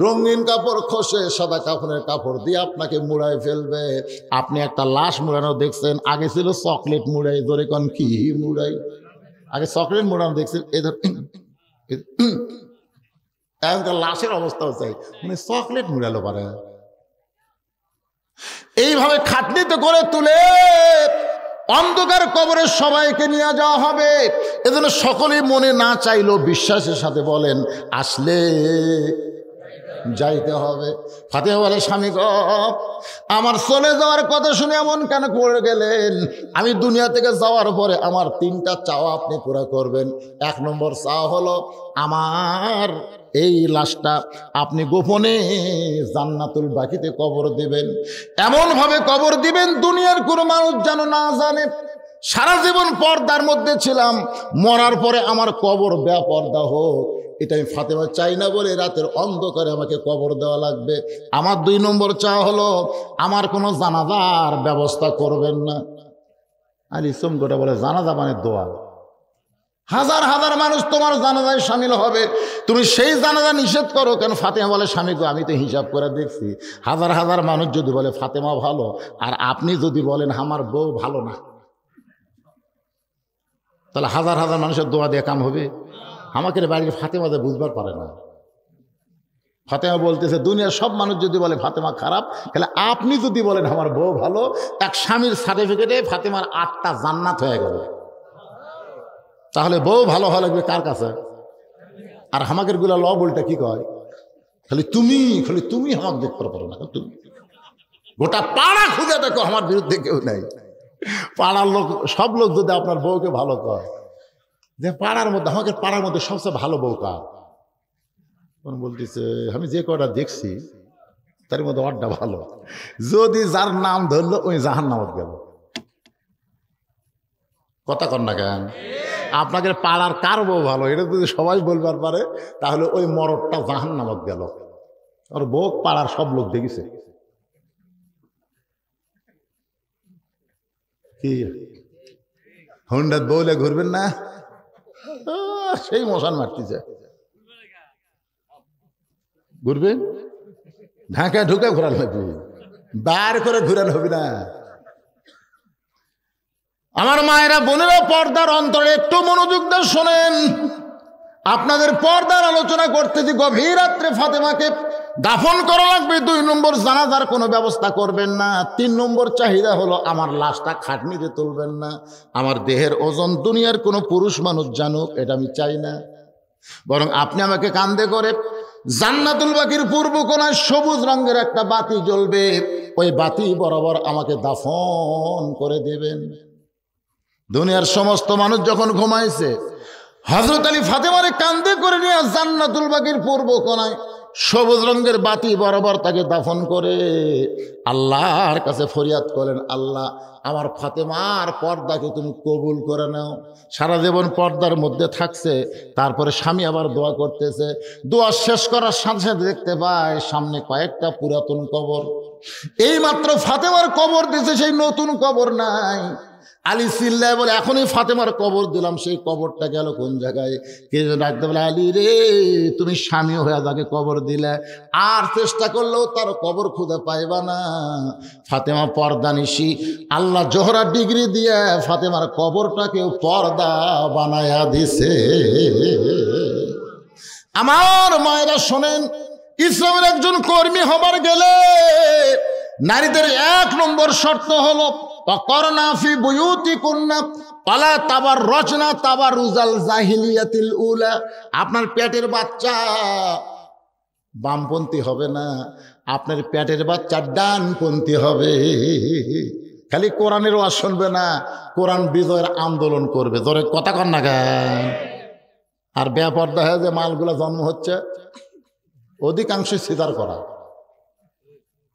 রঙিন কাপড় খসে সাদা কাপড়ের কাপড় দিয়ে আপনাকে মুড়াই ফেলবে। আপনি একটা লাশ মুড়ানো দেখছেন, আগে ছিল চকলেট মুড়াই। ধরে কোন কি মুড়াই? আগে চকলেট মুড়ানো দেখছেন, এদের এখনকার লাশের অবস্থা হচ্ছে মানে চকলেট মুড়ালো পারে। এইভাবে খাটনিতে করে তুলে অন্ধকার কবরে সবাইকে নিয়ে যাওয়া হবে। এজন্য সকলেই মনে না চাইলেও বিশ্বাসের সাথে বলেন আসলে যাইতে হবে। ফাতেমা বলে স্বামী গো, আমার চলে যাওয়ার কথা শুনে এমন কেন করে গেলেন? আমি দুনিয়া থেকে যাওয়ার পরে আমার 3টা চাওয়া আপনি পুরা করবেন। 1 নম্বর চাওয়া হলো আমার এই লাশটা আপনি গোপনে জান্নাতুল বাকিতে কবর দিবেন, এমনভাবে কবর দিবেন দুনিয়ার কোনো মানুষ যেন না জানে। সারা জীবন পর্দার মধ্যে ছিলাম, মরার পরে আমার কবর বেপর্দা হোক, এটা আমি ফাতেমা চাই না বলে রাতের অন্ধকারে আমাকে কবর দেওয়া লাগবে। আমার 2 নম্বর চাওয়া হলো আমার কোনো জানাজার ব্যবস্থা করবেন না। আর ইসলাম গোটা বলে জানাজা মানে দোয়া, হাজার হাজার মানুষ তোমার জানাজায় শামিল হবে, তুমি সেই জানাজা নিষেধ করো কেন? ফাতেমা বলে স্বামী গো, আমি তো হিসাব করে দেখছি, হাজার হাজার মানুষ যদি বলে ফাতেমা ভালো, আর আপনি যদি বলেন আমার বউ ভালো না, তাহলে হাজার হাজার মানুষের দোয়া দিয়ে কাম হবে? আমাকে বাড়ির ফাতেমাতে বুঝবার পারে না। ফাতেমা বলতেছে দুনিয়ার সব মানুষ যদি বলে ফাতেমা খারাপ, তাহলে আপনি যদি বলেন আমার বউ ভালো, এক স্বামীর সার্টিফিকেটে ফাতেমার 8টা জান্নাত হয়ে গেল। তাহলে বউ ভালো হওয়া লাগবে কার কাছে? আর আমাকে গুলা ল বলটা কি কয়? খালি তুমি আমাকে দেখতে পারো না, তুমি গোটা পাড়া খুঁজে দেখো আমার বিরুদ্ধে কেউ নাই। পাড়ার লোক, সব লোক যদি আপনার বউকে ভালো কয়, যে পাড়ার মধ্যে আমাকে পাড়ার মধ্যে সবচেয়ে ভালো বউ কার? বলতেছে আমি যে কটা দেখছি তার মধ্যে 8টা ভালো। যদি যার নাম ধরলো ওই জাহান্নামত গেল। কথা কন না কেন? আপনাকে পাড়ার কার বউ ভালো এটা যদি সবাই বলবার পারে, তাহলে ওই মরদটা জাহান্নামত গেল। আর বউ পাড়ার সব লোক দেখেছে। কি হুন্ডাত বউলে ঘুরবেন না? সেই মশান মারতেছে, ঘুরবেন ঢাকা ঢুকে ঘোরান লাগবে, বার করে ঘুরান হবে না। আমার মায়েরা বোনেরা পর্দার অন্তরে একটু মনোযোগ দিয়ে শোনেন। আপনাদের পর্দার আলোচনা করতেছি, গভীর রাত্রে ফাতেমাকে দাফন করা লাগবে। 2 নম্বর, জানাজার কোনো ব্যবস্থা করবেন না। 3 নম্বর চাহিদা হলো আমার লাশটা খাটনিতে তুলবেন না। আমার দেহের ওজন দুনিয়ার কোনো পুরুষ মানুষ জানুক, এটা আমি চাই না। বরং আপনি আমাকে কাঁধে করে জান্নাতুল বাকির পূর্ব কোণায় সবুজ রঙের একটা বাতি জ্বলবে, ওই বাতি বরাবর আমাকে দাফন করে দেবেন। দুনিয়ার সমস্ত মানুষ যখন ঘুমাইছে, হযরত আলী ফাতেমারে কাঁধে করে নিয়ে জান্নাতুল বাকির পূর্ব কোণায় সবুজ রঙের বাতি বরাবর তাকে দাফন করে আল্লাহর কাছে ফরিয়াদ করেন, আল্লাহ আমার ফাতেমার পর্দাকে তুমি কবুল করে নাও। সারা জীবন পর্দার মধ্যে থাকছে, তারপরে স্বামী আবার দোয়া করতেছে। দোয়া শেষ করার সাথে সাথে দেখতে পায় সামনে কয়েকটা পুরাতন কবর। এই মাত্র ফাতেমার কবর দিয়েছে, সেই নতুন কবর নাই। আলী চিল্লায় বলে, এখনই ফাতেমার কবর দিলাম, সেই কবরটা গেল কোন জায়গায়? কে ডাকতে বলে, আলী রে, তুমি স্বামী হয়ে তাকে কবর দিলে, আর চেষ্টা করলেও তার কবর খুঁজে পাইবা না। ফাতেমা পর্দা নিশি, আল্লাহ জোহরা ডিগ্রি দিয়ে ফাতেমার কবরটাকেও পর্দা বানায়া দিছে। আমার মায়েরা শোনেন, ইসলামের একজন কর্মী হবার গেলে নারীদের 1 নম্বর শর্ত হলো করনা ফি বুয়ুতিকুন্না ওয়ালা তাবাররুজনা তাবাররুজাল জাহিলিয়াতিল উলা। আপনার পেটের বাচ্চা বামপন্থী হবে না, আপনার পেটের বাচ্চা ডানপন্থী হবে। খালি কোরআনের ওয়াজ শুনবে না, কোরআন বিজয়ের আন্দোলন করবে। জোরে কথা কন না কেন? আর বেপর্দা হয়ে যে মালগুলা জন্ম হচ্ছে, অধিকাংশই সিজার করা।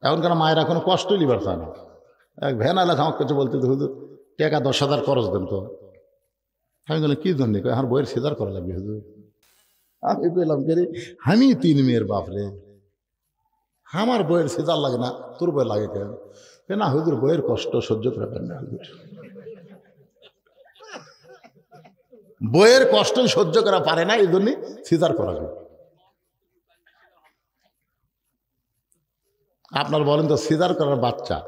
এখনকার মায়েরা কোনো কষ্ট লিবার চায় না। এক ভ্যান আলাদা আমার কাছে বলতে, হুজুর টাকা 10,000 খরচ দেন তো। আমি বললাম কি জন্য? আমার বইয়ের সিজার করা লাগবে হুজুর। আমি বললাম কে রে, আমি 3 মেয়ের বাপ রে, আমার বইয়ের সিজার লাগে না, তোর বই লাগে কেন? না হুজুর, বইয়ের কষ্ট সহ্য করবেন না হুজুর, বইয়ের কষ্ট সহ্য করা পারে না, এই জন্যই সিজার করা যায়। আপনার বলেন তো, সিজার করার বাচ্চা,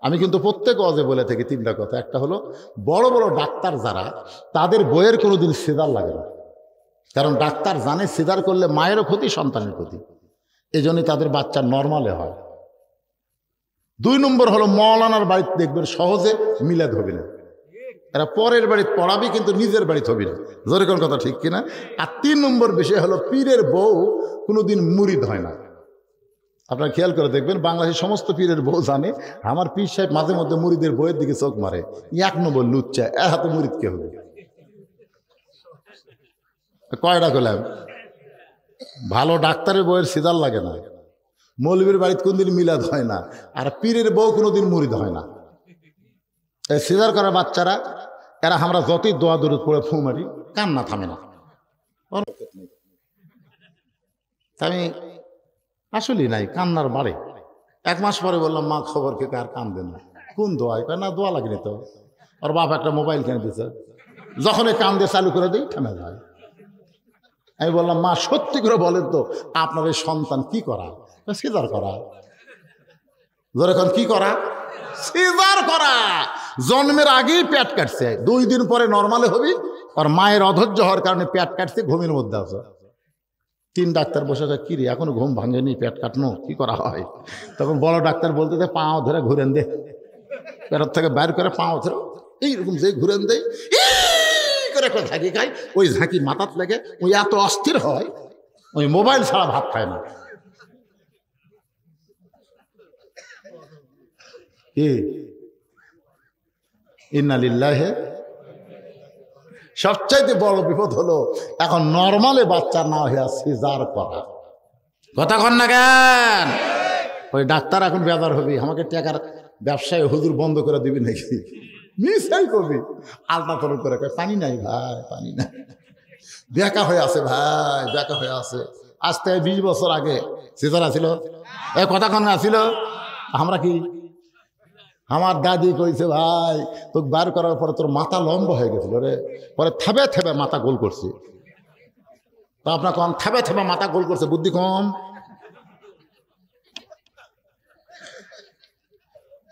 আমি কিন্তু প্রত্যেক ওয়াজে বলে থাকি 3টা কথা। একটা হলো বড় বড় ডাক্তার যারা, তাদের বইয়ের কোনোদিন সিজার লাগে না, কারণ ডাক্তার জানে সিজার করলে মায়েরও ক্ষতি, সন্তানের ক্ষতি, এই জন্যই তাদের বাচ্চা নর্মালে হয়। 2 নম্বর হলো মৌলানার বাড়িতে দেখবেন সহজে মিলাদ হবে না, এরা পরের বাড়িতে পড়াবি কিন্তু নিজের বাড়িতে হবি না। জোরে কোন কথা ঠিক কিনা? আর 3 নম্বর বিষয় হলো পীরের বউ কোনোদিন মুরিদ হয় না। আপনারা খেয়াল করে দেখবেন, বাংলাদেশের সমস্ত পীরের বউ জানে আমার পীর সাহেব মাঝে মধ্যে মুরিদের বইয়ের দিকে চোখ মারে। 1 নম্বর লুচ্চা, এর হাতে মুরিদ কে হবে? কয়টা করলাম? ভালো ডাক্তারের বইয়ের সিজার লাগে না, মৌলবীর বাড়িতে কোনদিন মিলাদ হয় না, আর পীরের বউ কোনোদিন মুরিদ হয় না। এই সিজার করা বাচ্চারা, এরা আমরা যতই দোয়া দরুদ পড়ে ফু মারি, কান্না থামে না। আমি আসলেই নাই, কান্নার বাড়ে। 1 মাস পরে বললাম, মা খবর কে, কার কান্দে না? কোন দোয়ায়? না দোয়া লাগেনি তো। ওর বাপ একটা মোবাইল কিনে দিয়েছে, যখন এই কান্দে চালু করে দিই থেমে যায়। আমি বললাম, মা সত্যি করে বলেন তো, আপনার এই সন্তান কি করা? সিজার করা। ধরে এখন কি করা? সিজার করা। জন্মের আগেই পেট কাটছে, 2 দিন পরে নর্মালে হবি। আর মায়ের অধৈর্য হওয়ার কারণে পেট কাটছে, ঘুমের মধ্যে আছে। 3 ডাক্তার বসে যায়, কি রে এখনো ঘুম ভাঙেনি, পেট কাটনো, কি করা হয়? তখন বড় ডাক্তার বলতে দে, পাও ধরে ঘুরেন দে, পেটের থেকে বাইর করে পাও ধরে এইরকম যে ঘুরেন দেয় করে একটা ঝাঁকি খায়, ওই ঝাঁকি মাথাত লাগে, ওই এত অস্থির হয়, ওই মোবাইল ছাড়া ভাত খায় না। ইন্না লিল্লাহি। সবচাইতে বড় বিপদ হলো এখন নর্মালে বাচ্চা না হইয়া সিজার করা। কথা কন না কেন? ওই ডাক্তার এখন বেজার হবি, আমাকে টাকার ব্যবসায় হুজুর বন্ধ করে দিবি নাকি? মিসাই করবি, আলতা তরুণ করে কয়, পানি নাই ভাই, পানি নাই, বেকা হয়ে আছে ভাই, বেকা হয়ে আছে। আজ থেকে 20 বছর আগে সিজার আসিল, এ কথা কন আসিল। আমরা কি, আমার দাদি কইছে, ভাই তোকে বার করার পরে তোর মাথা লম্বা হয়ে গেছিল রে, পরে থেবে থেবে মাথা গোল করছে। তা আপনার কম থেবে থেবে মাথা গোল করছে, বুদ্ধি কম।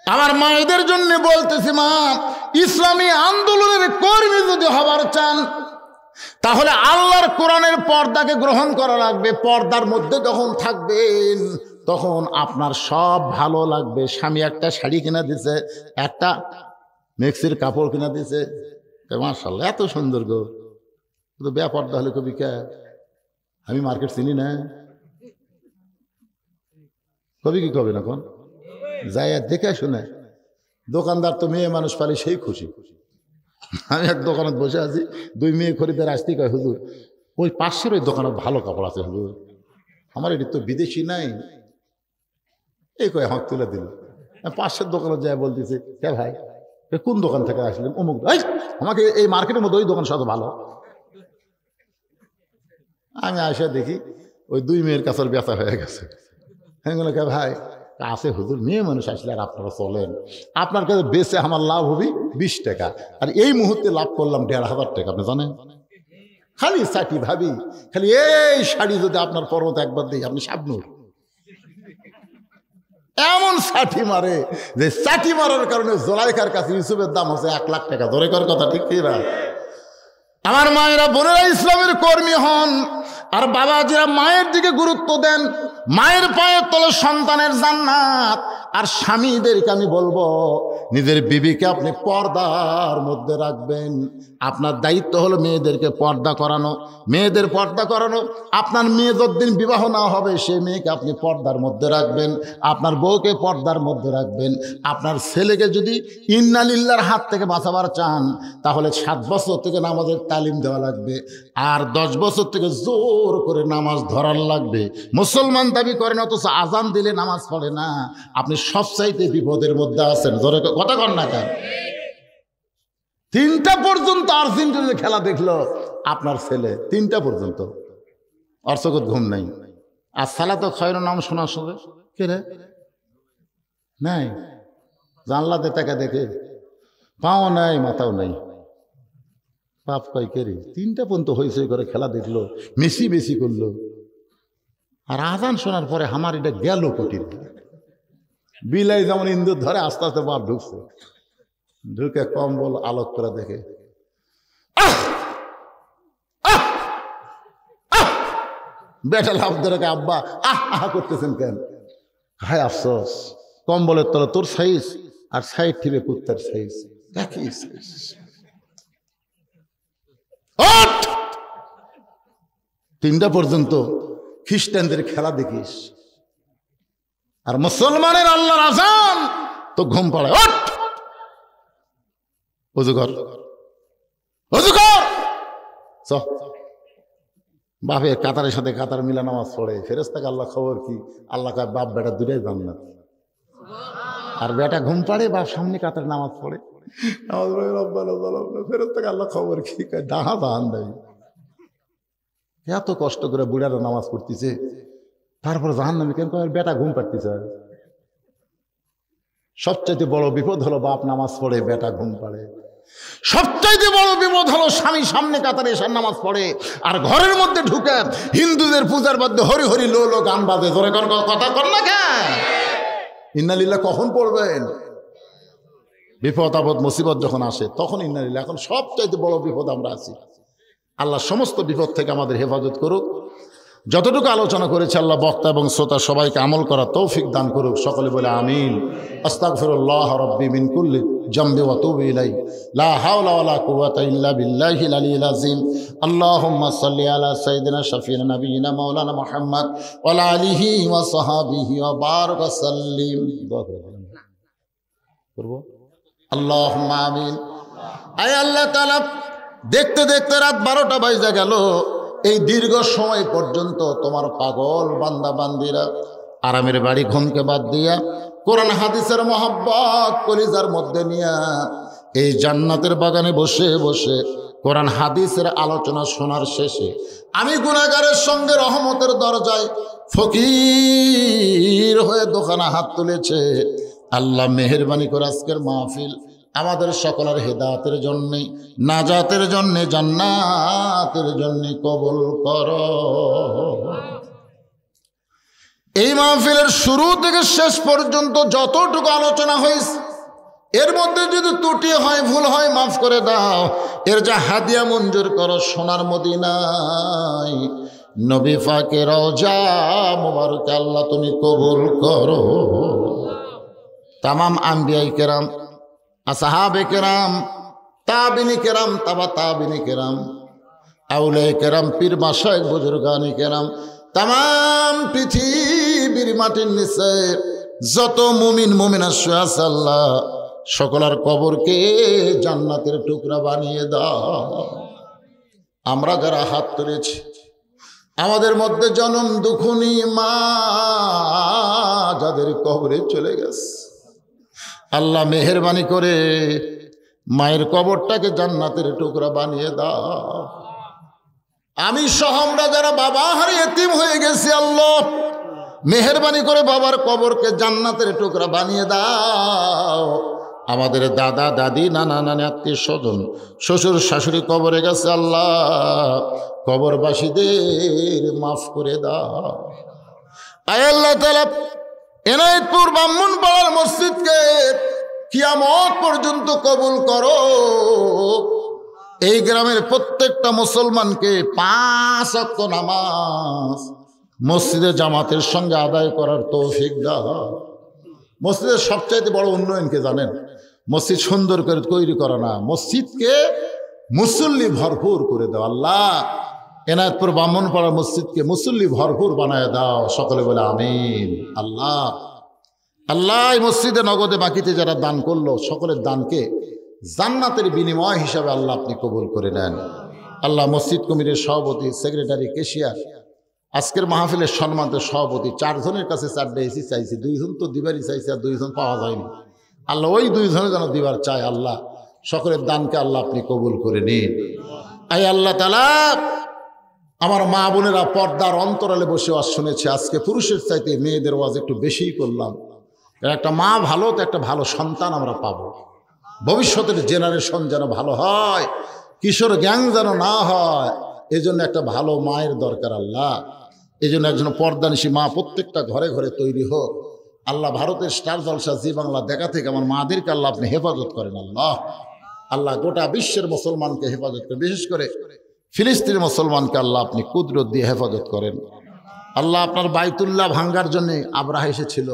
আমার মায়েদের জন্য বলতেছি, মা ইসলামী আন্দোলনের কর্মী যদি হবার চান, তাহলে আল্লাহর কোরআনের পর্দাকে গ্রহণ করা লাগবে। পর্দার মধ্যে যখন থাকবেন তখন আপনার সব ভালো লাগবে। স্বামী একটা শাড়ি কিনা দিছে, একটা মেক্সির কাপড় কিনা দিছে, মাশাআল্লাহ এত সুন্দর গো, কিন্তু বেপর্দা হলে কবি কে, আমি মার্কেট চিনি না, কবি কি কবে না কোন যাই দেখে শুনে। দোকানদার তো মেয়ে মানুষ পালি সেই খুশি। আমি এক দোকানত বসে আছি, দুই মেয়ে খরিদার আসতেই কয় হুজুর ওই পাশের ওই দোকানত ভালো কাপড় আছে হুজুর, আমার এটি তো বিদেশি নাই, এই কয় হাঁক তুলে দিল। পাশের দোকানে যায় বলতেছে কে ভাই কোন দোকান থেকে আসলেন, অমুক আমাকে এই মার্কেটের মধ্যে ওই দোকান সাথে ভালো। আমি আসে দেখি ওই দুই মেয়ের কাছে বেচা হয়ে গেছে। হ্যাঁ কে ভাই আছে হুজুর, মেয়ে মানুষ আসলে আর আপনারা চলেন, আপনার কাছে বেচে আমার লাভ হবে 20 টাকা, আর এই মুহূর্তে লাভ করলাম 1500 টাকা। আপনি জানেন খালি চাটি ভাবি, খালি এই শাড়ি যদি আপনার পর্বত একবার দিই আপনি শাবনূর। এমন ষাটি মারে যে ষাটি মারার কারণে জোলাইখার কাছে ইউসুফের দাম হচ্ছে 1 লাখ টাকা। ধরে কর কথা ঠিক কি না? আমার মায়েরা বোনেরা ইসলামের কর্মী হন, আর বাবাজিরা মায়ের দিকে গুরুত্ব দেন। মায়ের পায়ের তলে সন্তানের জান্নাত। আর স্বামীদেরকে আমি বলবো নিজের বিবিকে আপনি পর্দার মধ্যে রাখবেন। আপনার দায়িত্ব হলো মেয়েদেরকে পর্দা করানো, মেয়েদের পর্দা করানো। আপনার মেয়ে যতদিন বিবাহ না হবে সেই মেয়েকে আপনি পর্দার মধ্যে রাখবেন, আপনার বউকে পর্দার মধ্যে রাখবেন। আপনার ছেলেকে যদি ইন্নালিল্লাহর হাত থেকে বাঁচাবার চান তাহলে 7 বছর থেকে নামাজের তালিম দেওয়া লাগবে, আর 10 বছর থেকে জোর করে নামাজ ধরার লাগবে। মুসলমান দাবি করেন অথচ আজান দিলে নামাজ পড়ে না, আপনি সবচাইতে বিপদের মধ্যে আছেন। ধরে কথা কর না কেন? 3টা পর্যন্ত আর্জেন্টিনার খেলা দেখলো আপনার ছেলে, 3টা পর্যন্ত অর্চকত ঘুম নাই। আর সালাত খয়রুন নাম শোনার সঙ্গে কে রে নাই, জানলাতে টাকা দেখে পাও নাই মাথাও নাই, পাপ কয় কে রে। 3টা পর্যন্ত হয়েছে করে খেলা দেখলো, মেসি মেসি করলো। আর আজান শোনার পরে আমার এটা গেল কোটির। বিলাই যেমন ইন্দুর ধরে আস্তে আস্তে বাপ ঢুকছে, ঢুকে কম্বল আলোক করে দেখে বেটা লাভ ধরে আব্বা আহ করতেছেন কেন? হায় আফসোস, কম্বলের তলে তোর সাইজ আর সাইড থেকে কুত্তার সাইজ একই সাইজ। 3টা পর্যন্ত খ্রিস্টানদের খেলা দেখিস, আর মুসলমানের আল্লাহর আযান তো ঘুম পাড়ে। ওযু কর, ওযু কর। বাপের কাতারের সাথে কাতার মিলা নামাজ পড়ে, ফেরেশতাকে আল্লাহ খবর কি? আল্লাহ কয় বাপ বেটা দুটাই জান্নাত। আর বেটা ঘুম পাড়ে, বাপ সামনে কাতার নামাজ পড়ে। ফেরেশতাকে আল্লাহ খবর কি? ডাহা জাহান দেয়। এত কষ্ট করে বুড়ারা নামাজ পড়তেছে, তারপর জাহান্নামী কেন? বেটা ঘুম পাড়তেছে। সবচাইতে বড় বিপদ হলো বাপ নামাজ পড়ে বেটা ঘুম পাড়ে। সবচাইতে বড় বিপদ হলো স্বামী সামনে কাতারে এসে নামাজ পড়ে আর ঘরের মধ্যে ঢুকে হিন্দুদের পূজার মধ্যে হরি হরি লো লো গান বাজে। ধরে কথা কর না কেন? ইন্নালিল্লাহ কখন পড়বেন? বিপদ আপদ মুসিবত যখন আসে তখন ইন্নালিল্লাহ। এখন সবচাইতে বড় বিপদ আমরা আছি। আল্লাহ সমস্ত বিপদ থেকে আমাদের হেফাজত করুক। যতটুকু আলোচনা করেছে আল্লাহ বক্তা এবং শ্রোতা সবাইকে আমল করার তৌফিক দান করুক। সকলে বলে আমিন। আস্তাগফিরুল্লাহ রাব্বি মিন কুল্লি জামবি ওয়া তুবু ইলাইহি লা হাওলা ওয়ালা কুওয়াতা ইল্লা বিল্লাহিল আলিয়্যিল আযীম। আল্লাহুম্মা সাল্লি আলা সাইয়্যিদিনা শাফিঈনা নাবিয়িনা মাওলানা মুহাম্মদ ওয়া আলা আলিহি ওয়া সাহবিহি ওয়া বারাক ওয়া সাল্লিম। দোয়া করব। আল্লাহুম্মা আমিন। আয় আল্লাহ তাআলা, দেখতে দেখতে রাত 12টা বাজে গেল। এই দীর্ঘ সময় পর্যন্ত তোমার পাগল বান্দা বান্দিরা আরামের বাড়ি ঘুমকে বাদ দিয়া কোরআন হাদিসের মহব্বত কলিজার মধ্যে নিয়া এই জান্নাতের বাগানে বসে বসে কোরআন হাদিসের আলোচনা শোনার শেষে আমি গুনাহগারের সঙ্গে রহমতের দরজায় ফকির হয়ে দোকানে হাত তুলেছে। আল্লাহ মেহেরবানি করে আজকের মাহফিল আমাদের সকলের হেদায়েতের জন্য, নাজাতের জন্য, জান্নাতের জন্য কবুল করো। এই মাহফিলের শুরু থেকে শেষ পর্যন্ত যতটুকু আলোচনা হয়েছে এর মধ্যে যদি ত্রুটি হয়, ভুল হয়, মাফ করে দাও। এর যা হাদিয়া মঞ্জুর করো সোনার মদিনায় নবী পাকের রওজা মুবারকে আল্লাহ তুমি কবুল করো। তামাম আম্বিয়ায়ে কেরাম, আসহাবে কেরাম, তাবিনী কেরাম, তাবা তাবিনী কেরাম, আউলিয়ায়ে কেরাম, পীর মাশায়েখ, বুজুর্গানে কেরাম, তামাম পৃথিবীর মাটির নিচে যত মুমিন মুমিনা শুয়ে আছে আল্লাহ সকলের কবরকে জান্নাতের টুকরা বানিয়ে দাও। আমরা যারা হাত তুলেছি আমাদের মধ্যে জনম দুঃখনী মা যাদের কবরে চলে গেছে আল্লাহ মেহেরবানি করে মায়ের কবরটাকে জান্নাতের টুকরা বানিয়ে দাও। আমি সহ আমরা যারা বাবা হারিয়ে এতিম হয়ে গেছি আল্লাহ মেহেরবানি করে বাবার কবরকে জান্নাতের টুকরা বানিয়ে দাও। আমাদের দাদা দাদি নানা নানি আত্মীয় স্বজন শ্বশুর শাশুড়ি কবরে গেছে আল্লাহ কবরবাসীদের মাফ করে দাও। আয় আল্লাহ তাআলা এনায়েতপুর ব্রাহ্মণপাড়ার মসজিদকে কিয়ামত পর্যন্ত কবুল করো। এই গ্রামের প্রত্যেকটা মুসলমানকে 5 ওয়াক্ত নামাজ মসজিদে জামাতের সঙ্গে আদায় করার তৌফিক দাও। মসজিদের সবচাইতে বড় উন্নয়নকে জানেন? মসজিদ সুন্দর করে তৈরি করা না, মসজিদকে মুসল্লি ভরপুর করে দাও। আল্লাহ এনায়েতপুর ব্রাহ্মণপাড়া মসজিদকে মুসল্লি ভরপুর বানায় দাও। সকলে বলে আমিন। আল্লাহ আল্লাহ এই মসজিদে নগদে বাকিতে যারা দান করলো সকলের দানকে জান্নাতের বিনিময় হিসাবে আল্লাহ আপনি কবুল করে নেন। আল্লাহ মসজিদ কমিটির সভাপতি, সেক্রেটারি, কেশিয়ার, আজকের মাহফিলের সম্মানিত সভাপতি, 4 জনের কাছে 4টা এসি চাইছি, 2 জন তো দিবারই চাইছে আর 2 জন পাওয়া যায়নি। আল্লাহ ওই 2 জনে যেন দিবার চায়। আল্লাহ সকলের দানকে আল্লাহ আপনি কবুল করে নিন। আয় আল্লাহ তাআলা আমার মা বোনেরা পর্দার অন্তরালে বসে ওয়াজ শুনেছে। আজকে পুরুষের চাইতে মেয়েদের ওয়াজ একটু বেশিই করলাম। একটা মা ভালো তো একটা ভালো সন্তান আমরা পাবো। ভবিষ্যতের জেনারেশন যেন ভালো হয়, কিশোর গ্যাং যেন না হয়, এজন্য একটা ভালো মায়ের দরকার আল্লাহ। এই জন্য একজন পর্দানিশী মা প্রত্যেকটা ঘরে ঘরে তৈরি হোক আল্লাহ। ভারতের স্টার জলসা জি বাংলা দেখা থেকে আমার মাদেরকে আল্লাহ আপনি হেফাজত করেন আল্লাহ। আল্লাহ গোটা বিশ্বের মুসলমানকে হেফাজত করেন, বিশেষ করে ফিলিস্তিনের মুসলমানকে আল্লাহ আপনি কুদরত দিয়ে হেফাজত করেন আল্লাহ। আপনার বাইতুল্লাহ ভাঙ্গার জন্য আবরাহা এসেছিল,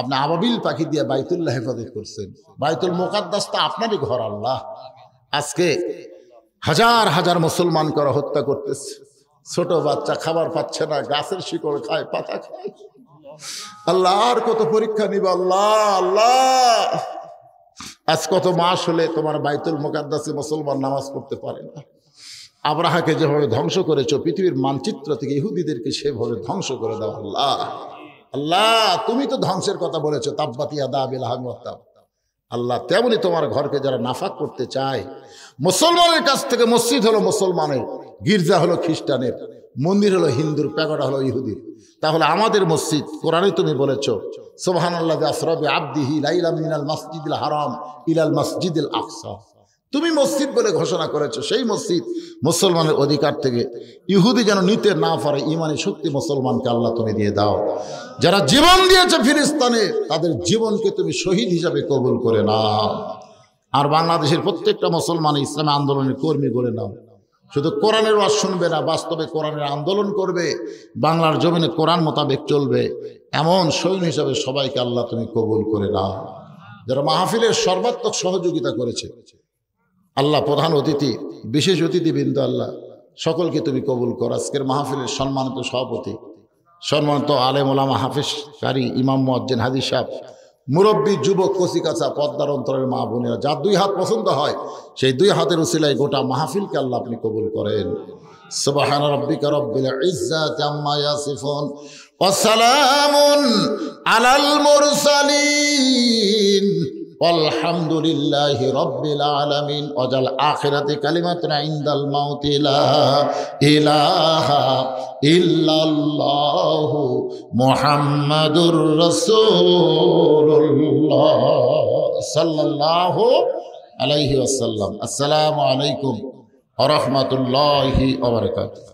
আপনি আবাবিল পাখি দিয়ে বাইতুল্লাহ হেফাজত করছেন। বাইতুল মুকাদ্দাস তো আপনারই ঘর আল্লাহ। আজকে হাজার হাজার মুসলমানকে ওরা হত্যা করতেছে। ছোট বাচ্চা খাবার পাচ্ছে না, গাছের শিকড় খায়, পাতা খায়। আল্লাহ আর কত পরীক্ষা নিবে আল্লাহ। আল্লাহ আজ কত মাস হলে তোমার বাইতুল মুকাদ্দাসে মুসলমান নামাজ পড়তে পারে না। আবরাহাকে যেভাবে ধ্বংস করেছো পৃথিবীর মানচিত্র থেকে ইহুদিদেরকে সেভাবে ধ্বংস করে দাও আল্লাহ। আল্লাহ তুমি তো ধ্বংসের কথা বলেছো, তাব্বাত ইয়াদা আবি লাহাব ওয়া তাব। আল্লাহ তেমনি তোমার ঘরকে যারা নাফাক করতে চায়, মুসলমানের কাছ থেকে মসজিদ হলো মুসলমানের, গির্জা হলো খ্রিস্টানের, মন্দির হলো হিন্দুর, প্যাগোডা হলো ইহুদির। তাহলে আমাদের মসজিদ কোরআনে তুমি বলেছো সুবহানাল্লাযী আসরা বিআবদিহি লাইলাম মিনাল মাসজিদিল হারাম ইলাল মাসজিদিল আকসা। তুমি মসজিদ বলে ঘোষণা করেছো, সেই মসজিদ মুসলমানের অধিকার থেকে ইহুদি যেন নিতে না পারে। ইমানি শক্তি মুসলমানকে আল্লাহ তুমি দিয়ে দাও। যারা জীবন দিয়েছে ফিলিস্তিনে তাদের জীবনকে তুমি শহীদ হিসাবে কবুল করে নাও। আর বাংলাদেশের প্রত্যেকটা মুসলমান ইসলামী আন্দোলনের কর্মী গড়ে নাও। শুধু কোরআনের ওয়াজ শুনবে না, বাস্তবে কোরআনের আন্দোলন করবে, বাংলার জমিনে কোরআন মোতাবেক চলবে, এমন সৈন্য হিসাবে সবাইকে আল্লাহ তুমি কবুল করে নাও। যারা মাহফিলের সর্বাত্মক সহযোগিতা করেছে আল্লাহ, প্রধান অতিথি, বিশেষ অতিথিবৃন্দ, আল্লাহ সকলকে তুমি কবুল করো। আজকের মাহফিলের সম্মানিত সভাপতি, সম্মানিত আলেম ওলামা, হাফেজ কারি, ইমাম মুয়াজ্জিন, হাজি সাহেব, মুরব্বী, যুবক, কচিকাচা, পদ্মার অন্তরের মা বোনেরা, যার 2 হাত পছন্দ হয় সেই 2 হাতের উসিলায় গোটা মাহফিলকে আল্লাহ আপনি কবুল করেন। সুবহান রাব্বিকা রাব্বিল ইজ্জাতি আম্মা ইয়াসিফুন ওয়া সালামুন আলাল মুরসালিন আলহামদুলিল্লাহি রাব্বিল আলামিন। ওয়াজাল আখিরাতি কালিমাতুন ইনদাল মাউতি লা ইলাহা ইল্লাল্লাহু মুহাম্মাদুর রাসূলুল্লাহ সাল্লাল্লাহু আলাইহি ওয়াসাল্লাম। আসসালামু আলাইকুম ওয়া রাহমাতুল্লাহি ওয়া বারাকাতুহু।